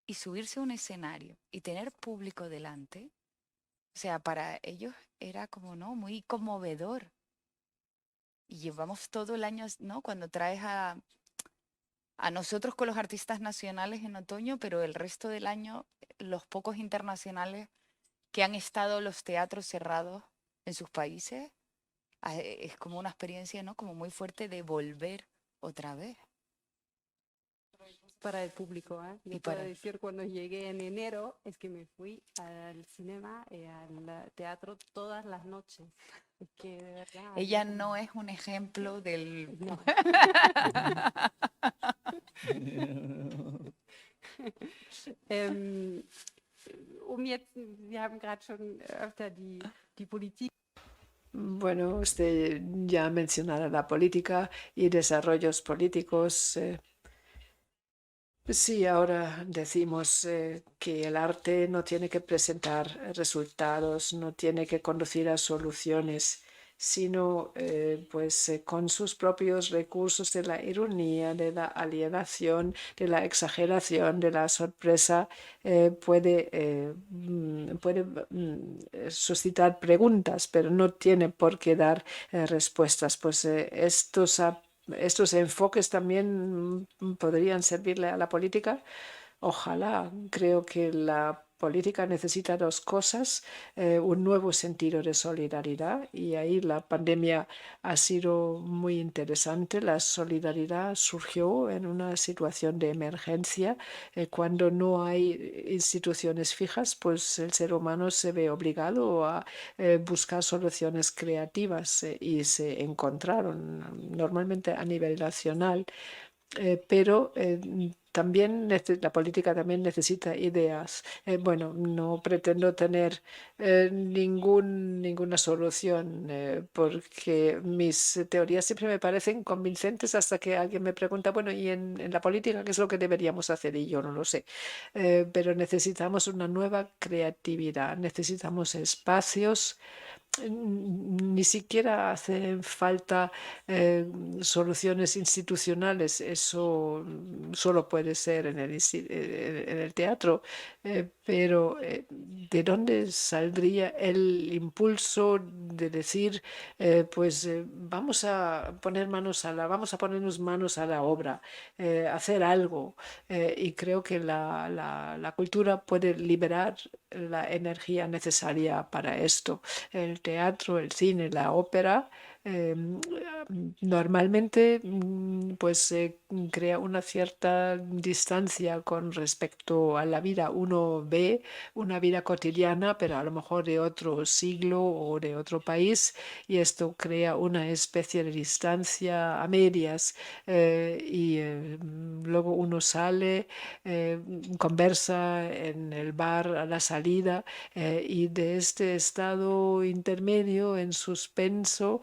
S4: y subirse a un escenario y tener público delante, o sea, para ellos era como, ¿no? Muy conmovedor. Y llevamos todo el año, ¿no? Cuando traes a nosotros con los artistas nacionales en otoño, pero el resto del año los pocos internacionales que han estado los teatros cerrados en sus países, es como una experiencia, ¿no? Como muy fuerte de volver otra vez.
S1: Para el público, ¿eh?
S4: Y
S1: Yo puedo
S4: para-
S1: decir, cuando llegué en enero, es que me fui al cinema y al teatro todas las noches. Es que de verdad...
S4: Ella no es un ejemplo del...
S1: No. Wir haben gerade schon öfter die Politik.
S2: Bueno, usted ya mencionara la política y desarrollos políticos. Sí, ahora decimos que el arte no tiene que presentar resultados, no tiene que conducir a soluciones, sino con sus propios recursos de la ironía, de la alienación, de la exageración, de la sorpresa, puede suscitar preguntas, pero no tiene por qué dar respuestas. Pues estos enfoques también podrían servirle a la política. Ojalá, creo que la política necesita dos cosas, un nuevo sentido de solidaridad, y ahí la pandemia ha sido muy interesante. La solidaridad surgió en una situación de emergencia. Cuando no hay instituciones fijas, pues el ser humano se ve obligado a buscar soluciones creativas, y se encontraron normalmente a nivel nacional, pero también la política también necesita ideas. Bueno, no pretendo tener ninguna solución, porque mis teorías siempre me parecen convincentes hasta que alguien me pregunta, bueno, ¿y en la política qué es lo que deberíamos hacer? Y yo no lo sé. Pero necesitamos una nueva creatividad, necesitamos espacios. Ni siquiera hacen falta soluciones institucionales, eso solo puede ser en el teatro, pero ¿de dónde saldría el impulso de decir, vamos a vamos a ponernos manos a la obra, hacer algo? Y creo que la cultura puede liberar la energía necesaria para esto. El teatro, el cine, la ópera, normalmente crea una cierta distancia con respecto a la vida. Uno ve una vida cotidiana, pero a lo mejor de otro siglo o de otro país, y esto crea una especie de distancia a medias, luego uno sale, conversa en el bar a la salida, y de este estado intermedio en suspenso,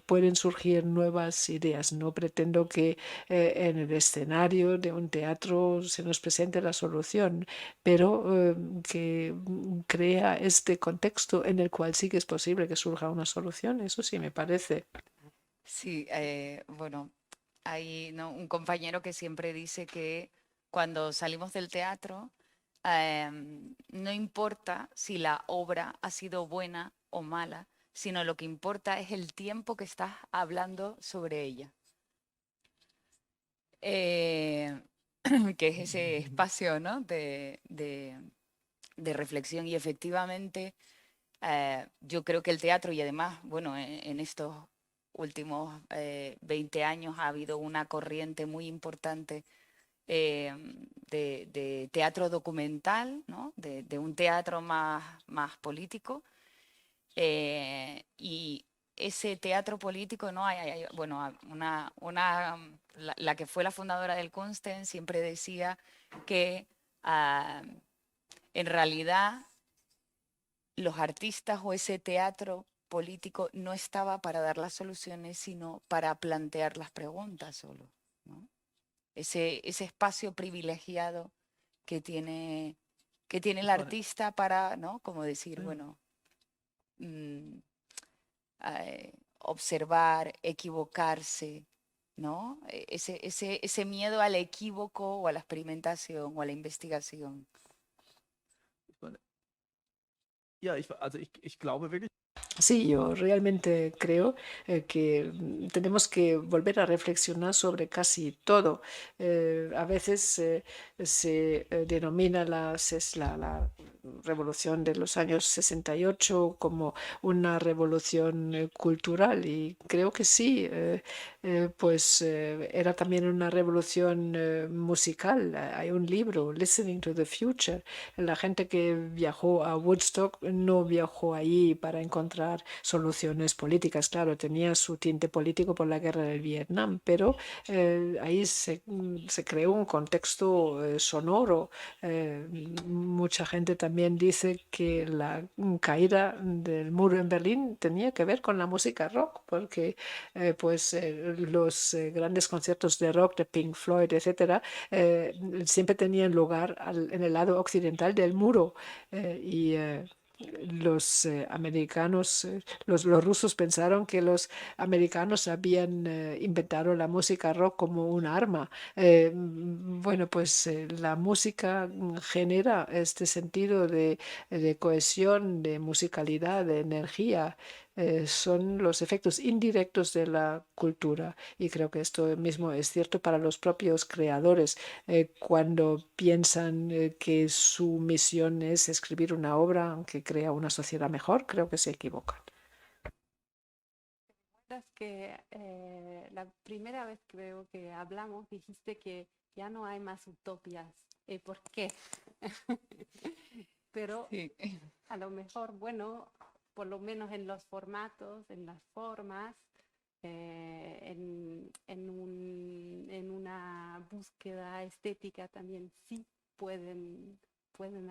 S2: pueden surgir nuevas ideas. No pretendo que en el escenario de un teatro se nos presente la solución, pero que crea este contexto en el cual sí que es posible que surja una solución. Eso sí me parece.
S4: Sí, bueno, hay, ¿no?, un compañero que siempre dice que cuando salimos del teatro, no importa si la obra ha sido buena o mala, sino lo que importa es el tiempo que estás hablando sobre ella. Que es ese espacio, ¿no?, de reflexión. Y efectivamente, yo creo que el teatro, y además, bueno, en estos últimos 20 años ha habido una corriente muy importante de teatro documental, ¿no?, de un teatro más político. Y ese teatro político, ¿no? Bueno, la que fue la fundadora del Kunsten siempre decía que en realidad los artistas o ese teatro político no estaba para dar las soluciones, sino para plantear las preguntas solo, ¿no? Ese espacio privilegiado que tiene el artista para, ¿no?, como decir, bueno, observar, equivocarse, ¿no? Ese miedo al equívoco o a la experimentación o a la investigación.
S5: Ja, also ich glaube wirklich.
S2: Sí, yo realmente creo que tenemos que volver a reflexionar sobre casi todo. A veces se denomina la revolución de los años 68 como una revolución cultural y creo que sí, pues era también una revolución musical. Hay un libro, Listening to the Future. La gente que viajó a Woodstock no viajó allí para encontrar soluciones políticas. Claro, tenía su tinte político por la guerra del Vietnam, pero ahí se creó un contexto sonoro. Mucha gente también dice que la caída del muro en Berlín tenía que ver con la música rock, porque los grandes conciertos de rock de Pink Floyd, etcétera, siempre tenían lugar en el lado occidental del muro y los americanos, los rusos pensaron que los americanos habían inventado la música rock como un arma. Bueno, pues la música genera este sentido de cohesión, de musicalidad, de energía. Son los efectos indirectos de la cultura y creo que esto mismo es cierto para los propios creadores. Cuando piensan que su misión es escribir una obra que crea una sociedad mejor, creo que se equivocan.
S1: Es que la primera vez que veo que hablamos dijiste que ya no hay más utopias. ¿Por qué? Pero
S4: Sí.
S1: a lo mejor, bueno, por lo menos en los formatos, en las formas, en una búsqueda estética también sí pueden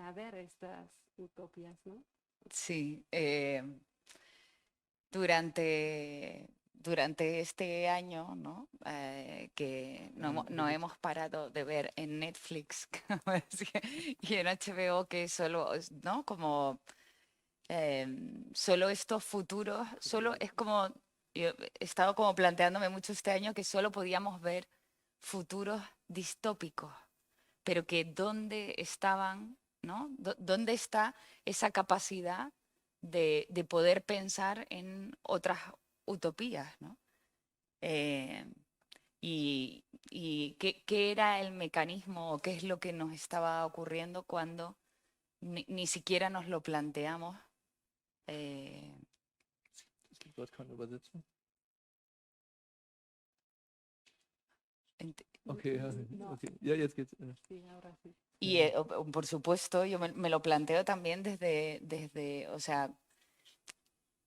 S1: haber estas utopias, ¿no?
S4: Sí, durante este año, ¿no? Que no hemos parado de ver en Netflix como decía, y en HBO que solo, ¿no? Como solo estos futuros, solo es como, yo he estado como planteándome mucho este año que solo podíamos ver futuros distópicos, pero que dónde estaban, ¿no? ¿Dónde está esa capacidad de poder pensar en otras utopías, ¿no? Eh, y qué era el mecanismo o qué es lo que nos estaba ocurriendo cuando ni siquiera nos lo planteamos.
S5: Es gibt dort keine Übersetzung.
S4: ent-
S5: Okay, ja,
S1: No,
S5: okay. Ja, jetzt geht's.
S1: sí, ahora sí.
S4: Y por supuesto, yo me lo planteo también desde, o sea,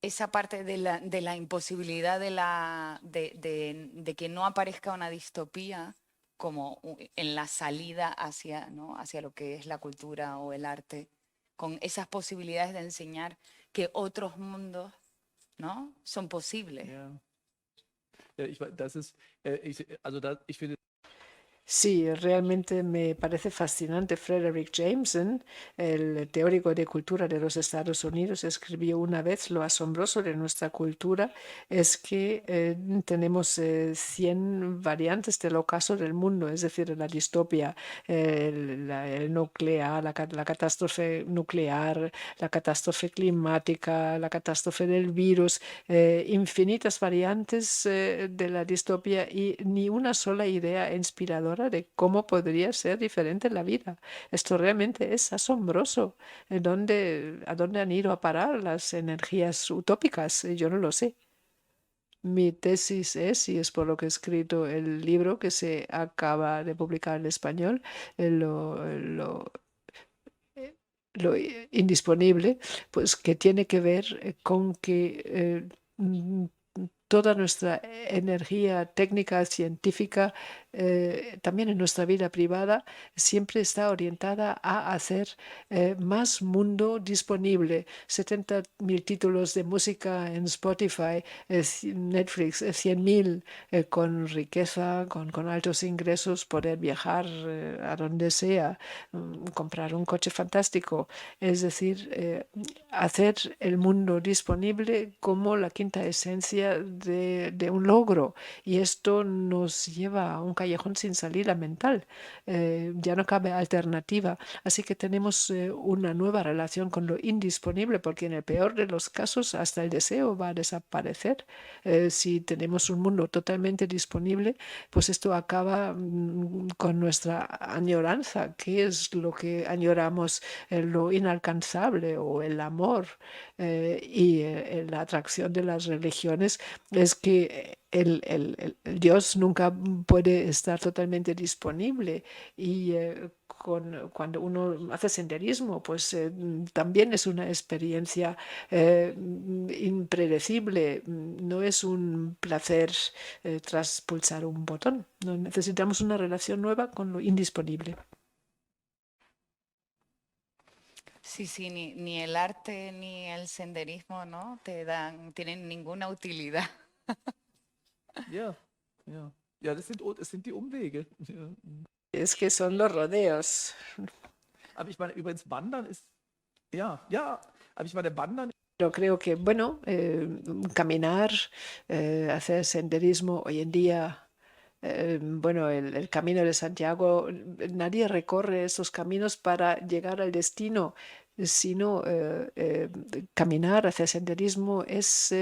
S4: esa parte de la imposibilidad de que no aparezca una distopía como en la salida hacia, ¿no? Hacia lo que es la cultura o el arte, con esas posibilidades de enseñar que otros mundos, ¿no? Son posibles.
S5: Ja. Ja, das ist, also ich finde.
S2: Sí, realmente me parece fascinante. Frederick Jameson, el teórico de cultura de los Estados Unidos, escribió una vez: lo asombroso de nuestra cultura es que tenemos 100 variantes del ocaso del mundo, es decir, la distopia, el nuclear, la catástrofe nuclear, la catástrofe climática, la catástrofe del virus, infinitas variantes de la distopia y ni una sola idea inspiradora de cómo podría ser diferente la vida. Esto realmente es asombroso. ¿A dónde han ido a parar las energías utópicas? Yo no lo sé. Mi tesis es, y es por lo que he escrito el libro que se acaba de publicar en español, eh, lo, lo, lo indisponible, pues que tiene que ver con que toda nuestra energía técnica, científica, también en nuestra vida privada, siempre está orientada a hacer más mundo disponible. 70.000 títulos de música en Spotify, Netflix, 100.000 con riqueza, con altos ingresos, poder viajar a donde sea, comprar un coche fantástico. Es decir, hacer el mundo disponible como la quinta esencia de un logro. Y esto nos lleva a un callejón sin salida mental. Ya no cabe alternativa. Así que tenemos una nueva relación con lo indisponible, porque en el peor de los casos hasta el deseo va a desaparecer. Si tenemos un mundo totalmente disponible, pues esto acaba con nuestra añoranza. ¿Qué es lo que añoramos? Lo inalcanzable o el amor. La atracción de las religiones es que el Dios nunca puede estar totalmente disponible y cuando uno hace senderismo, pues también es una experiencia impredecible, no es un placer tras pulsar un botón. No, necesitamos una relación nueva con lo indisponible.
S4: Sí, sí, ni el arte ni el senderismo, ¿no? Tienen ninguna utilidad.
S5: Ja, ja. Ja, das sind die Umwege. Ja.
S2: Es que son los rodeos.
S5: Aber ich meine, übrigens Wandern ist, ja, ja, aber ich meine, Wandern.
S2: Pero creo que, bueno, caminar, hacer senderismo hoy en día, bueno, el camino de Santiago, nadie recorre esos caminos para llegar al destino, sino caminar, hacer senderismo es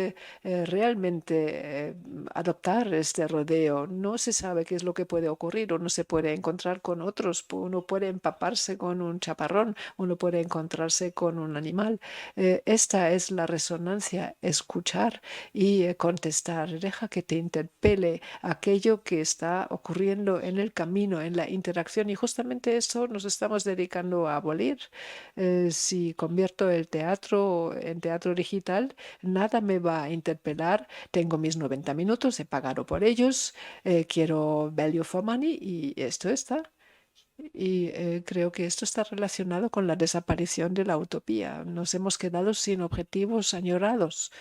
S2: realmente adoptar este rodeo. No se sabe qué es lo que puede ocurrir, uno se puede encontrar con otros, uno puede empaparse con un chaparrón, uno puede encontrarse con un animal. Esta es la resonancia, escuchar y contestar. Deja que te interpele aquello que está ocurriendo en el camino, en la interacción, y justamente eso nos estamos dedicando a abolir. Si convierto el teatro en teatro digital, nada me va a interpelar. Tengo mis 90 minutos, he pagado por ellos, quiero value for money y esto está. Y creo que esto está relacionado con la desaparición de la utopía. Nos hemos quedado sin objetivos añorados.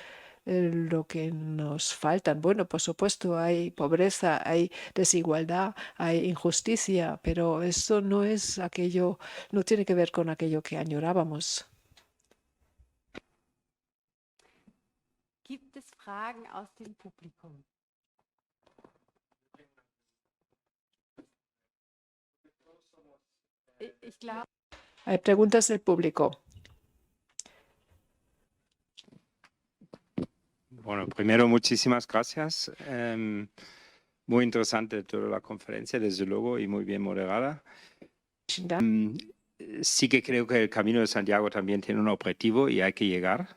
S2: Lo que nos faltan, bueno, por supuesto, hay pobreza, hay desigualdad, hay injusticia, pero esto no es aquello, no tiene que ver con aquello que añorábamos.
S1: Gibt es Fragen aus dem Publikum? Ich glaube,
S2: Hay preguntas del público.
S6: Bueno, primero, muchísimas gracias. Muy interesante toda la conferencia, desde luego, y muy bien moderada. Sí que creo que el Camino de Santiago también tiene un objetivo y hay que llegar.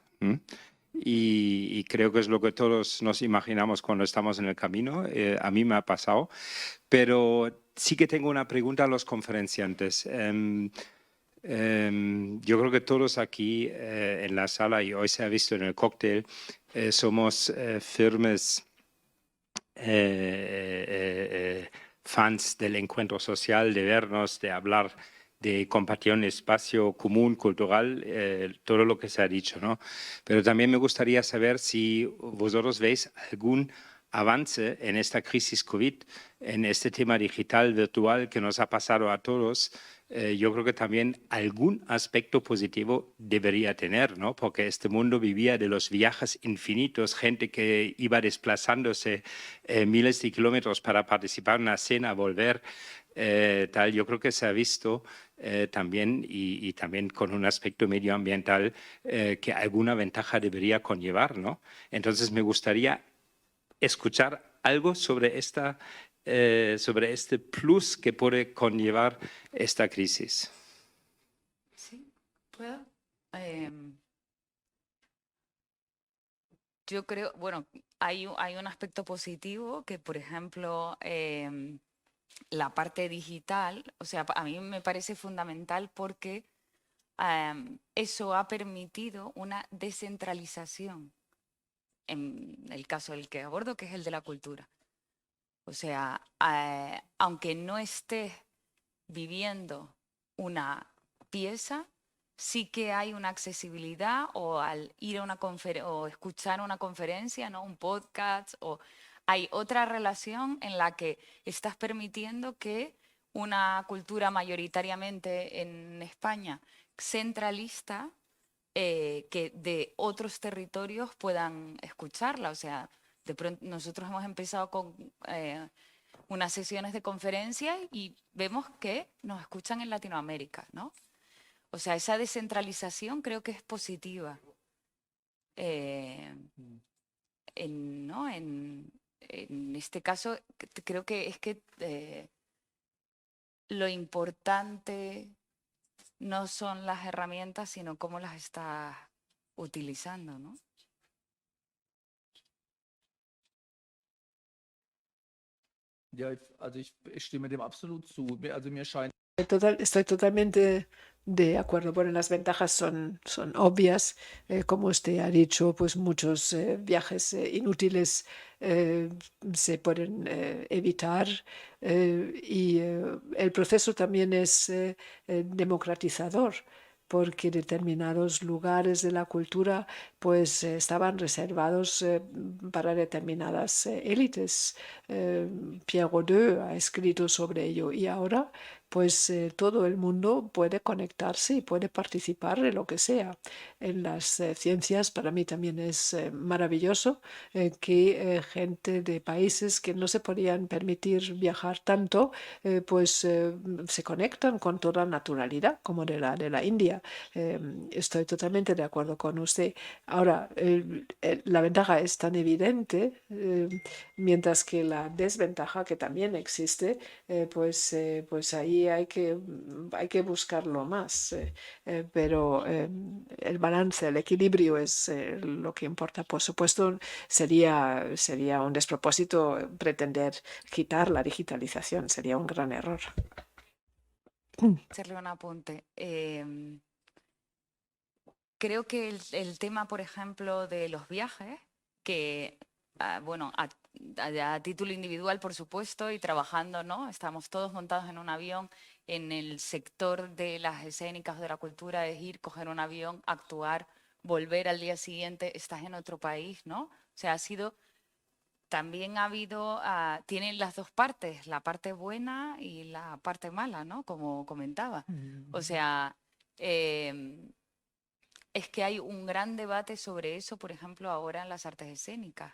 S6: Y creo que es lo que todos nos imaginamos cuando estamos en el camino. A mí me ha pasado. Pero sí que tengo una pregunta a los conferenciantes. Yo creo que todos aquí en la sala, y hoy se ha visto en el cóctel, somos firmes fans del encuentro social, de vernos, de hablar, de compartir un espacio común, cultural, todo lo que se ha dicho, ¿no? Pero también me gustaría saber si vosotros veis algún avance en esta crisis COVID, en este tema digital, virtual que nos ha pasado a todos. Yo creo que también algún aspecto positivo debería tener, ¿no? Porque este mundo vivía de los viajes infinitos, gente que iba desplazándose miles de kilómetros para participar en una cena, volver, tal. Yo creo que se ha visto también, y también con un aspecto medioambiental, que alguna ventaja debería conllevar, ¿no? Entonces me gustaría escuchar algo sobre este plus que puede conllevar esta crisis.
S4: Sí, ¿puedo? Yo creo, bueno, hay un aspecto positivo que, por ejemplo, la parte digital, o sea, a mí me parece fundamental porque eso ha permitido una descentralización en el caso del que abordo, que es el de la cultura. O sea, aunque no estés viviendo una pieza, sí que hay una accesibilidad, o al ir a una conferencia o escuchar una conferencia, ¿no? Un podcast, o hay otra relación en la que estás permitiendo que una cultura mayoritariamente en España centralista, que de otros territorios puedan escucharla. O sea, de pronto nosotros hemos empezado con unas sesiones de conferencias y vemos que nos escuchan en Latinoamérica, ¿no? O sea, esa descentralización creo que es positiva. ¿No? En este caso, creo que es que lo importante no son las herramientas, sino cómo las estás utilizando, ¿no?
S5: Ja, also ich stimme dem absolut zu. Also mir scheint
S2: Estoy totalmente de acuerdo. Bueno, las ventajas son obvias. Como usted ha dicho, pues muchos viajes inútiles se pueden evitar y el proceso también es democratizador, porque determinados lugares de la cultura pues estaban reservados para determinadas élites. Pierre Rodin ha escrito sobre ello y ahora pues todo el mundo puede conectarse y puede participar de lo que sea. En las ciencias para mí también es maravilloso que gente de países que no se podían permitir viajar tanto, pues se conectan con toda naturalidad, como de la India. Estoy totalmente de acuerdo con usted. Ahora, la ventaja es tan evidente, mientras que la desventaja, que también existe, pues ahí hay que buscarlo más. Pero el balance, el equilibrio es lo que importa. Por supuesto, sería un despropósito pretender quitar la digitalización, sería un gran error.
S4: Hacerle un apunte. Creo que el tema, por ejemplo, de los viajes, que, bueno, a título individual, por supuesto, y trabajando, ¿no? Estamos todos montados en un avión. En el sector de las escénicas o de la cultura es ir, coger un avión, actuar, volver al día siguiente, estás en otro país, ¿no? O sea, también ha habido, tienen las dos partes, la parte buena y la parte mala, ¿no? Como comentaba. O sea, es que hay un gran debate sobre eso, por ejemplo, ahora en las artes escénicas.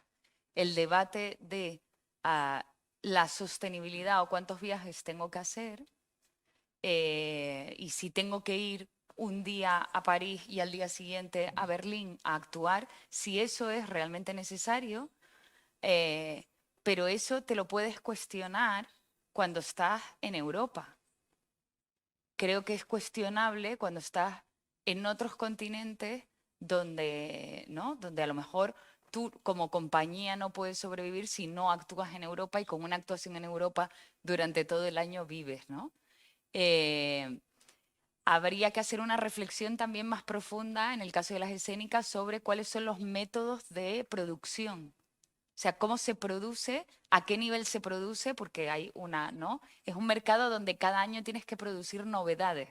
S4: El debate de la sostenibilidad o cuántos viajes tengo que hacer y si tengo que ir un día a París y al día siguiente a Berlín a actuar, si eso es realmente necesario, pero eso te lo puedes cuestionar cuando estás en Europa. Creo que es cuestionable cuando estás en otros continentes donde, ¿no? Donde a lo mejor tú como compañía no puedes sobrevivir si no actúas en Europa y con una actuación en Europa durante todo el año vives, ¿no? Habría que hacer una reflexión también más profunda en el caso de las escénicas sobre cuáles son los métodos de producción. O sea, cómo se produce, a qué nivel se produce, porque hay ¿no? Es un mercado donde cada año tienes que producir novedades.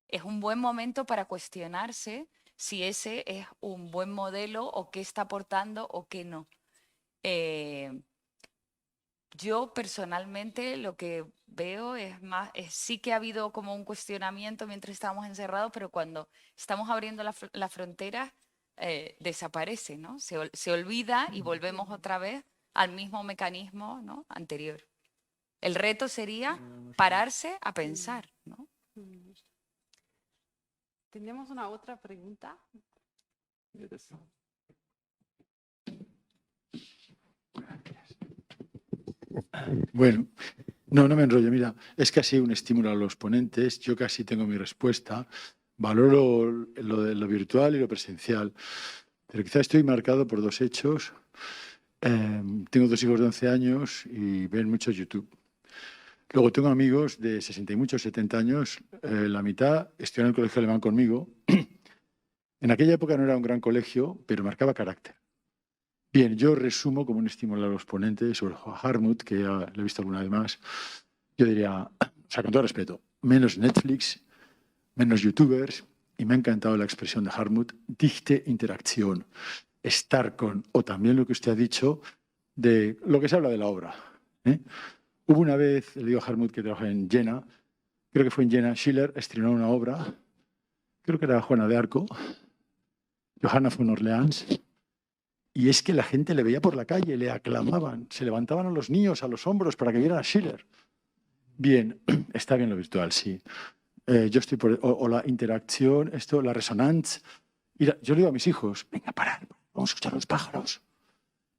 S4: Es un buen momento para cuestionarse si ese es un buen modelo o qué está aportando o qué no. Yo personalmente lo que veo es sí que ha habido como un cuestionamiento mientras estábamos encerrados, pero cuando estamos abriendo la frontera desaparece, ¿no? Se olvida y volvemos otra vez al mismo mecanismo, ¿no? Anterior. El reto sería pararse a pensar, ¿no?
S1: Tenemos una otra pregunta.
S5: ja, das
S7: Bueno, no me enrollo. Mira, es casi un estímulo a los ponentes. Yo casi tengo mi respuesta. Valoro lo de lo virtual y lo presencial, pero quizá estoy marcado por dos hechos. Tengo dos hijos de 11 años y ven mucho YouTube. Luego tengo amigos de 60 y muchos, 70 años. La mitad estudiaron en el colegio alemán conmigo. En aquella época no era un gran colegio, pero marcaba carácter. Bien, yo resumo como un estímulo a los ponentes sobre Hartmut, que ya lo he visto alguna vez más. Yo diría, o sea, con todo respeto, menos Netflix, menos youtubers, y me ha encantado la expresión de Hartmut, dichte interacción, estar con, o también lo que usted ha dicho, de lo que se habla de la obra. Hubo una vez, le digo a Hartmut que trabaja en Jena, creo que fue en Jena, Schiller estrenó una obra, creo que era Juana de Arco, Johanna von Orleans, Y es que la gente le veía por la calle, le aclamaban, se levantaban a los niños a los hombros para que vieran a Schiller. Bien, está bien lo virtual, sí. Yo estoy por... O la interacción, esto, la resonancia. Yo le digo a mis hijos, venga, parad, vamos a escuchar a los pájaros.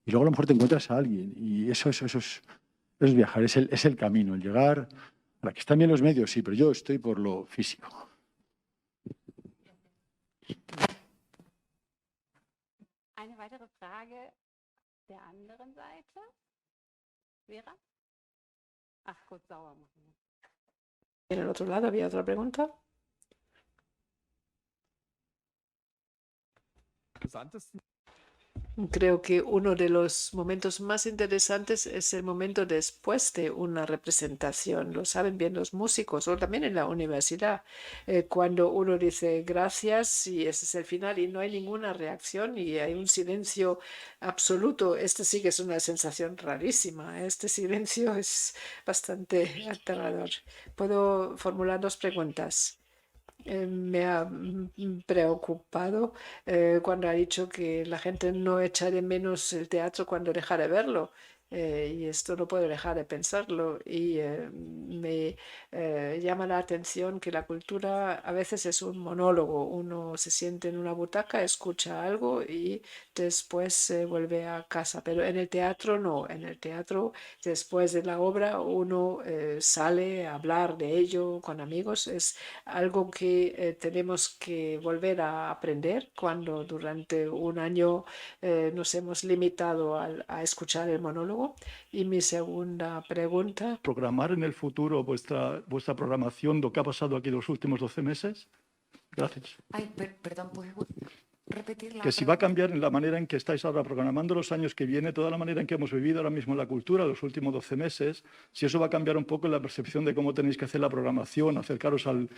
S7: Y luego a lo mejor te encuentras a alguien. Y eso es viajar, es el camino, el llegar... Ahora, que están bien los medios, sí, pero yo estoy por lo físico.
S1: Eine weitere Frage der anderen Seite. Vera? Ach, kurz sauer machen.
S2: En el otro lado había otra pregunta.
S5: Interessantesten
S2: Creo que uno de los momentos más interesantes es el momento después de una representación. Lo saben bien los músicos o también en la universidad. Cuando uno dice gracias y ese es el final y no hay ninguna reacción y hay un silencio absoluto. Este sí que es una sensación rarísima. Este silencio es bastante aterrador. Puedo formular dos preguntas. Me ha preocupado cuando ha dicho que la gente no echa de menos el teatro cuando deja de verlo. Y esto no puedo dejar de pensarlo. Y me llama la atención que la cultura a veces es un monólogo. Uno se siente en una butaca, escucha algo y después se vuelve a casa. Pero en el teatro no. En el teatro, después de la obra, uno sale a hablar de ello con amigos. Es algo que tenemos que volver a aprender cuando durante un año nos hemos limitado a escuchar el monólogo. Y mi segunda pregunta.
S8: ¿Programar en el futuro vuestra programación, lo que ha pasado aquí los últimos 12 meses? Gracias.
S4: Ay, perdón, ¿puedes repetir la
S8: Que si va a
S4: pregunta?
S8: cambiar en la manera en que estáis ahora programando los años que viene, toda la manera en que hemos vivido ahora mismo en la cultura los últimos 12 meses, si eso va a cambiar un poco en la percepción de cómo tenéis que hacer la programación, acercaros al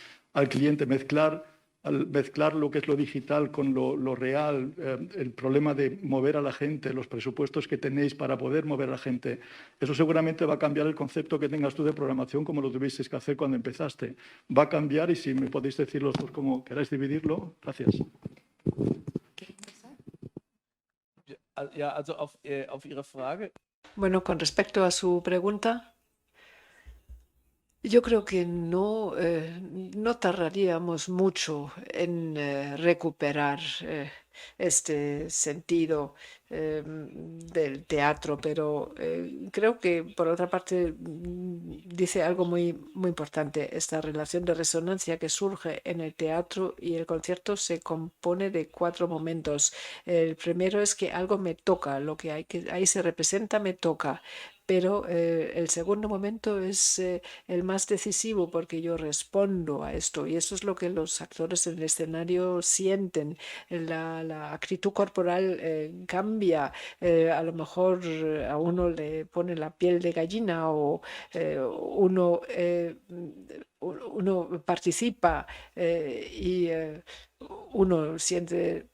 S8: cliente, mezclar lo que es lo digital con lo real, el problema de mover a la gente, los presupuestos que tenéis para poder mover a la gente, eso seguramente va a cambiar el concepto que tengas tú de programación como lo tuvisteis que hacer cuando empezaste. Va a cambiar y si me podéis decir los dos cómo queráis dividirlo, gracias.
S5: Ja, also auf Ihre Frage.
S2: Bueno, con respecto a su pregunta, yo creo que no tardaríamos mucho en recuperar este sentido del teatro, pero creo que por otra parte dice algo muy, muy importante. Esta relación de resonancia que surge en el teatro y el concierto se compone de 4 momentos. El primero es que algo me toca, lo que ahí se representa me toca. Pero el segundo momento es el más decisivo porque yo respondo a esto y eso es lo que los actores en el escenario sienten. La actitud corporal cambia. A lo mejor a uno le pone la piel de gallina o uno participa y uno siente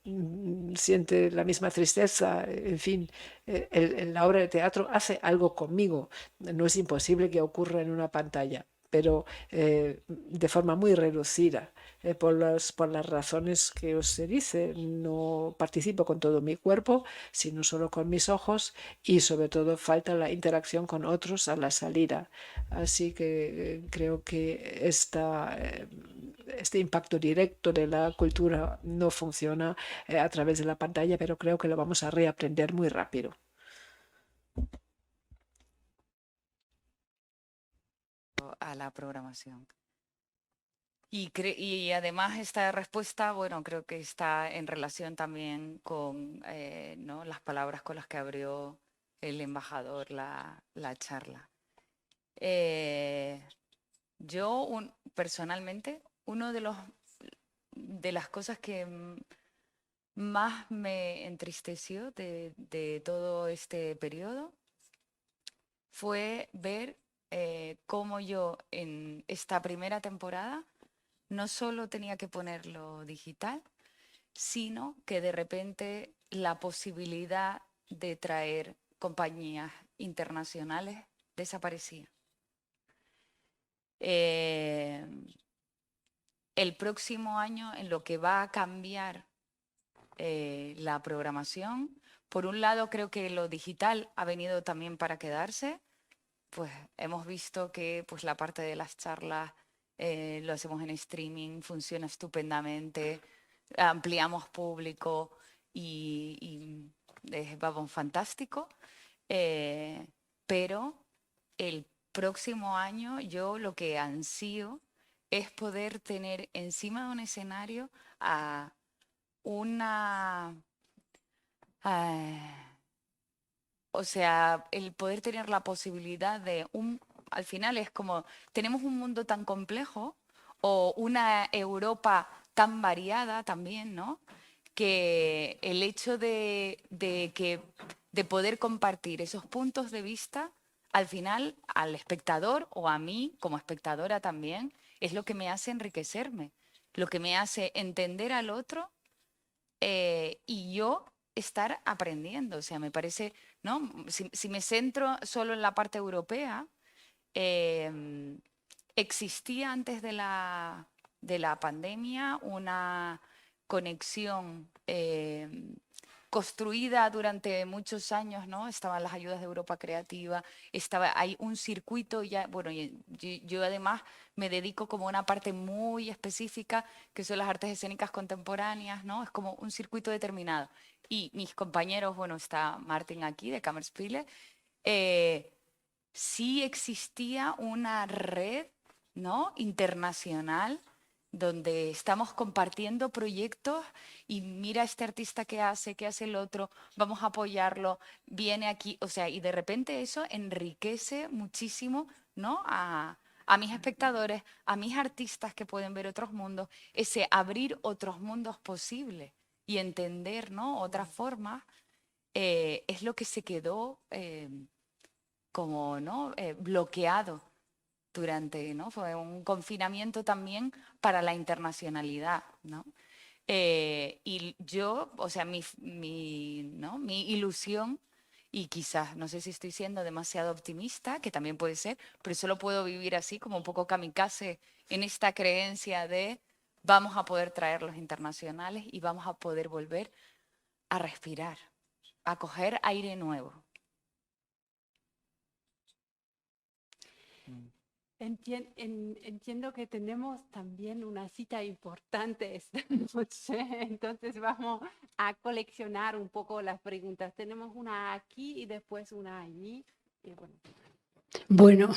S2: la misma tristeza, en fin, la obra de teatro hace algo conmigo. No es imposible que ocurra en una pantalla, pero de forma muy reducida, por las razones que os se dice. No participo con todo mi cuerpo, sino solo con mis ojos y sobre todo falta la interacción con otros a la salida. Así que creo que este impacto directo de la cultura no funciona a través de la pantalla, pero creo que lo vamos a reaprender muy rápido.
S4: A la programación. Y además esta respuesta, bueno, creo que está en relación también con ¿no? las palabras con las que abrió el embajador la charla. Yo personalmente, uno de las cosas que más me entristeció de todo este periodo fue ver cómo yo en esta primera temporada no solo tenía que ponerlo digital, sino que de repente la posibilidad de traer compañías internacionales desaparecía. El próximo año, en lo que va a cambiar la programación, por un lado creo que lo digital ha venido también para quedarse. Pues hemos visto que pues, la parte de las charlas lo hacemos en streaming, funciona estupendamente, ampliamos público y vamos, fantástico. Pero el próximo año yo lo que ansío es poder tener encima de un escenario a una... o sea, el poder tener la posibilidad de al final es como, tenemos un mundo tan complejo o una Europa tan variada también, ¿no? Que el hecho de poder compartir esos puntos de vista, al final, al espectador o a mí como espectadora también, es lo que me hace enriquecerme, lo que me hace entender al otro y yo estar aprendiendo. O sea, me parece, ¿no? Si me centro solo en la parte europea, existía antes de la pandemia una conexión construida durante muchos años, ¿no? Estaban las ayudas de Europa Creativa, hay un circuito ya, bueno, yo además me dedico como a una parte muy específica, que son las artes escénicas contemporáneas, ¿no? Es como un circuito determinado. Y mis compañeros, bueno, está Martín aquí, de Kammerspiele, sí existía una red, ¿no? Internacional donde estamos compartiendo proyectos y mira este artista qué hace el otro, vamos a apoyarlo, viene aquí, o sea, y de repente eso enriquece muchísimo, ¿no? A mis espectadores, a mis artistas que pueden ver otros mundos, ese abrir otros mundos posibles y entender, ¿no? Otras formas, es lo que se quedó como, ¿no? Bloqueado durante, ¿no? Fue un confinamiento también para la internacionalidad, ¿no? Y yo, o sea, ¿no? Mi ilusión, y quizás, no sé si estoy siendo demasiado optimista, que también puede ser, pero solo puedo vivir así, como un poco kamikaze, en esta creencia de vamos a poder traer los internacionales y vamos a poder volver a respirar, a coger aire nuevo.
S1: Entiendo que tenemos también una cita importante esta noche, entonces vamos a coleccionar un poco las preguntas. Tenemos una aquí y después una allí. Y
S9: Bueno,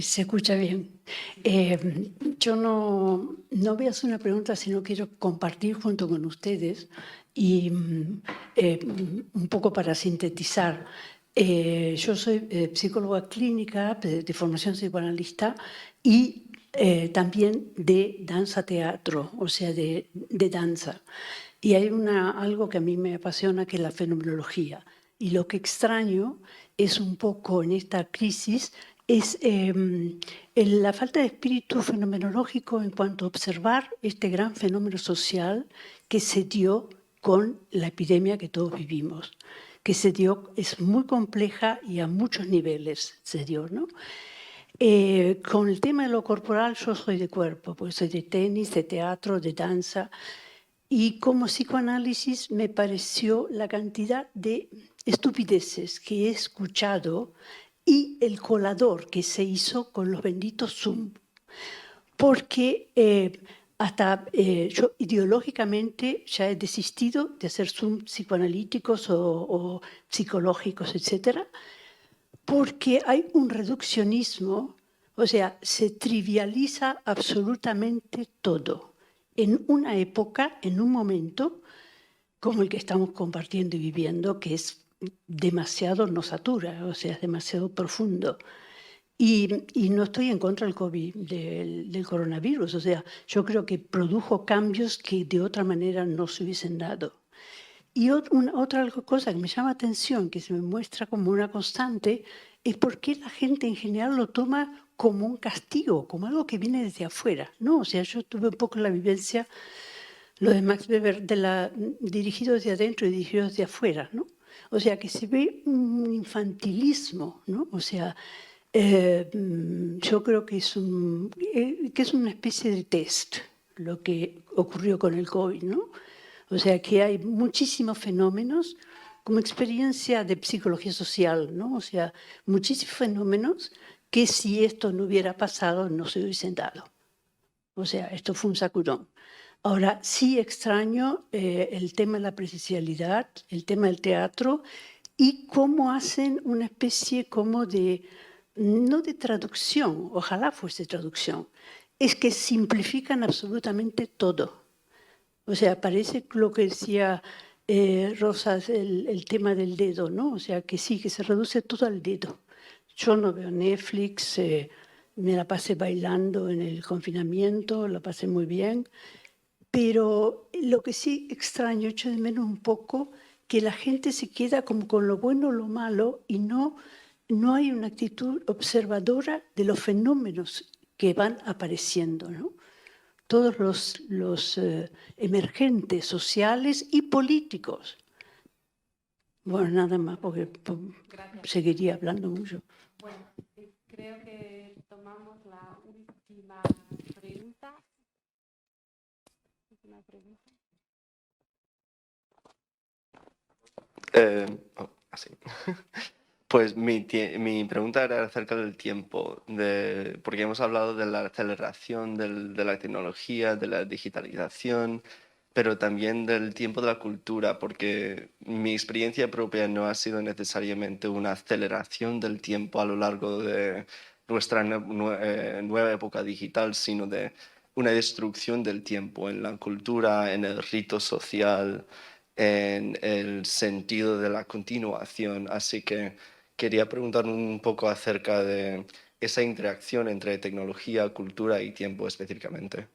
S9: se escucha bien. Yo no voy a hacer una pregunta, sino quiero compartir junto con ustedes y un poco para sintetizar. Yo soy psicóloga clínica de formación psicoanalista y también de danza-teatro, o sea, de danza. Y hay algo que a mí me apasiona, que es la fenomenología. Y lo que extraño es un poco en esta crisis es la falta de espíritu fenomenológico en cuanto a observar este gran fenómeno social que se dio con la epidemia que todos vivimos, que se dio, es muy compleja y a muchos niveles se dio, ¿no? Con el tema de lo corporal yo soy de cuerpo, pues soy de tenis, de teatro, de danza, y como psicoanálisis me pareció la cantidad de estupideces que he escuchado y el colador que se hizo con los benditos Zoom. Porque yo ideológicamente ya he desistido de hacer Zoom psicoanalíticos o psicológicos, etcétera, porque hay un reduccionismo, o sea, se trivializa absolutamente todo. En una época, en un momento como el que estamos compartiendo y viviendo, que es demasiado nos satura, o sea, es demasiado profundo. Y no estoy en contra del COVID, del coronavirus, o sea, yo creo que produjo cambios que de otra manera no se hubiesen dado. Y otra cosa que me llama atención, que se me muestra como una constante, es por qué la gente en general lo toma como un castigo, como algo que viene desde afuera, ¿no? O sea, yo tuve un poco la vivencia, lo de Max Weber, dirigido desde adentro y dirigido desde afuera, ¿no? O sea, que se ve un infantilismo, ¿no? O sea, yo creo que es una especie de test lo que ocurrió con el COVID, ¿no? O sea, que hay muchísimos fenómenos como experiencia de psicología social, ¿no? O sea, muchísimos fenómenos que si esto no hubiera pasado no se hubiesen dado. O sea, esto fue un sacudón. Ahora, sí extraño el tema de la presencialidad, el tema del teatro y cómo hacen una especie como de, no de traducción, ojalá fuese traducción, es que simplifican absolutamente todo. O sea, parece lo que decía Rosas, el tema del dedo, ¿no? O sea, que sí, que se reduce todo al dedo. Yo no veo Netflix, me la pasé bailando en el confinamiento, la pasé muy bien, pero lo que sí extraño, echo de menos un poco, que la gente se queda como con lo bueno o lo malo y no hay una actitud observadora de los fenómenos que van apareciendo, ¿no? Todos los emergentes sociales y políticos. Bueno, nada más, porque seguiría hablando mucho.
S1: Bueno, creo que tomamos la última pregunta. ¿Una pregunta?
S10: Así. Pues mi pregunta era acerca del tiempo, porque hemos hablado de la aceleración de la tecnología, de la digitalización, pero también del tiempo de la cultura, porque mi experiencia propia no ha sido necesariamente una aceleración del tiempo a lo largo de nuestra nueva época digital, sino de una destrucción del tiempo en la cultura, en el rito social, en el sentido de la continuación. Así que quería preguntar un poco acerca de esa interacción entre tecnología, cultura y tiempo específicamente.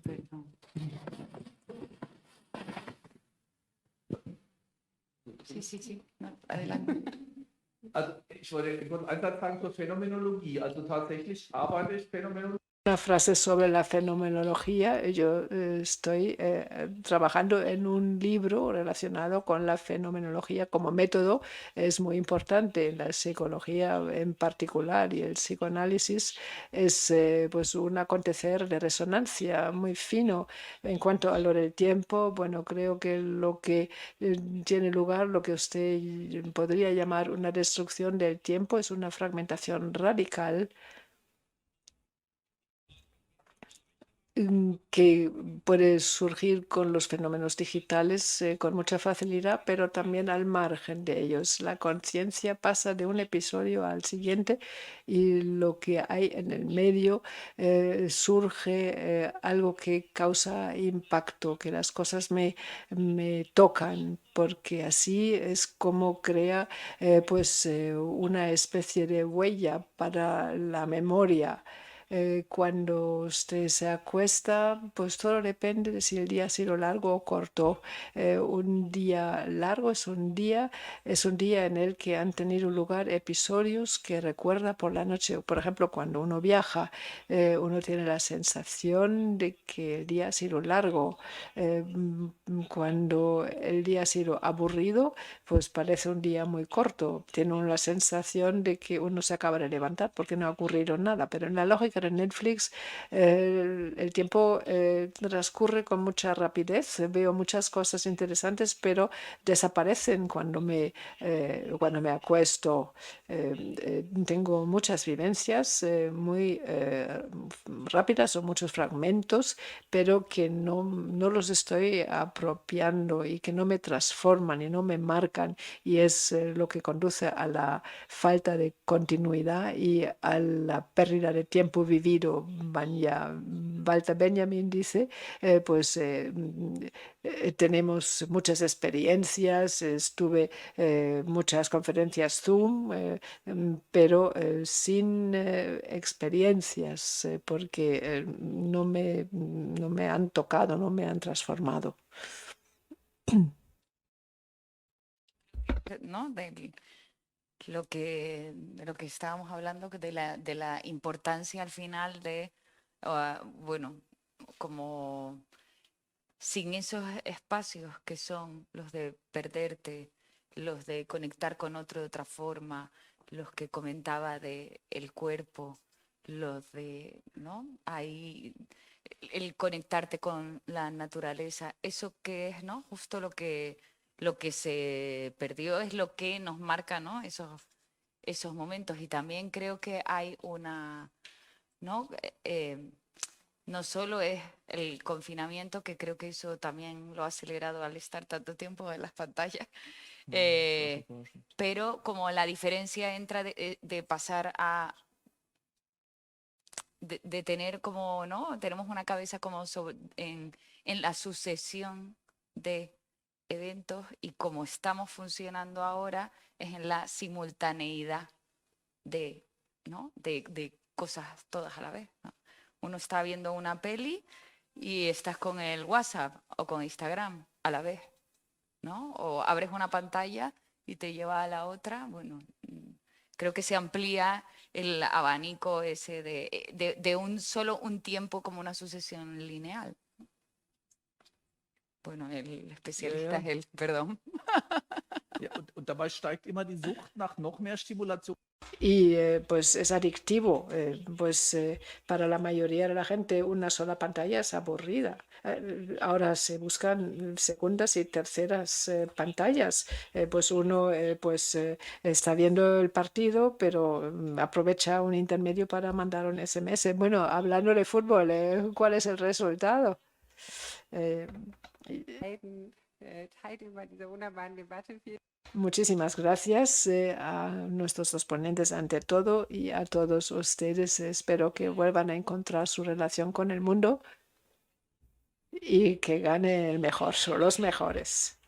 S4: Perdón. Sí, no, adelante.
S5: Also ich wollte einen Ansatz sagen zur Phänomenologie. Also tatsächlich arbeite ich Phänomenologie.
S2: Una frase sobre la fenomenología. Yo estoy trabajando en un libro relacionado con la fenomenología como método. Es muy importante en la psicología en particular y el psicoanálisis es pues un acontecer de resonancia muy fino. En cuanto a lo del tiempo, bueno, creo que lo que tiene lugar, lo que usted podría llamar una destrucción del tiempo, es una fragmentación radical que puede surgir con los fenómenos digitales con mucha facilidad, pero también al margen de ellos. La conciencia pasa de un episodio al siguiente y lo que hay en el medio surge algo que causa impacto, que las cosas me tocan, porque así es como crea una especie de huella para la memoria. Cuando usted se acuesta, pues todo depende de si el día ha sido largo o corto. Un día largo es un día en el que han tenido lugar episodios que recuerda por la noche. Por ejemplo, cuando uno viaja, uno tiene la sensación de que el día ha sido largo. Cuando el día ha sido aburrido, pues parece un día muy corto. Tiene uno la sensación de que uno se acaba de levantar porque no ha ocurrido nada. Pero en la lógica de Netflix, el tiempo transcurre con mucha rapidez. Veo muchas cosas interesantes, pero desaparecen cuando me acuesto. Tengo muchas vivencias muy rápidas o muchos fragmentos, pero que no los estoy apropiando y que no me transforman y no me marcan, y es lo que conduce a la falta de continuidad y a la pérdida de tiempo vivido. Walter Benjamin dice, tenemos muchas experiencias, estuve muchas conferencias Zoom, pero sin experiencias, porque no me han tocado, no me han transformado.
S4: ¿No? De lo que estábamos hablando, de la importancia al final de, bueno, como sin esos espacios que son los de perderte, los de conectar con otro de otra forma, los que comentaba de el cuerpo, los de, ¿no? Ahí el conectarte con la naturaleza, eso que es, ¿no? Justo lo que se perdió es lo que nos marca, ¿no? Esos momentos. Y también creo que hay una, ¿no? No solo es el confinamiento, que creo que eso también lo ha acelerado al estar tanto tiempo en las pantallas, pero como la diferencia entra de pasar a de tener como, ¿no? Tenemos una cabeza como en la sucesión de eventos, y como estamos funcionando ahora es en la simultaneidad de, ¿no? de cosas todas a la vez, ¿no? Uno está viendo una peli y estás con el WhatsApp o con Instagram a la vez, ¿no? O abres una pantalla y te lleva a la otra. Bueno, creo que se amplía el abanico ese de solo un tiempo como una sucesión lineal. Bueno, el especialista es él, perdón.
S5: Ja, und dabei steigt immer die Sucht nach noch mehr Stimulation.
S2: Y pues es adictivo, para la mayoría de la gente una sola pantalla es aburrida. Ahora se buscan segundas y terceras pantallas. Pues uno está viendo el partido, pero aprovecha un intermedio para mandar un SMS. Bueno, hablando de fútbol, ¿cuál es el resultado?
S1: Zeit über diese wunderbaren Debatte.
S2: Muchísimas gracias a nuestros dos ponentes ante todo, y a todos ustedes. Espero que vuelvan a encontrar su relación con el mundo y que gane el mejor, los mejores.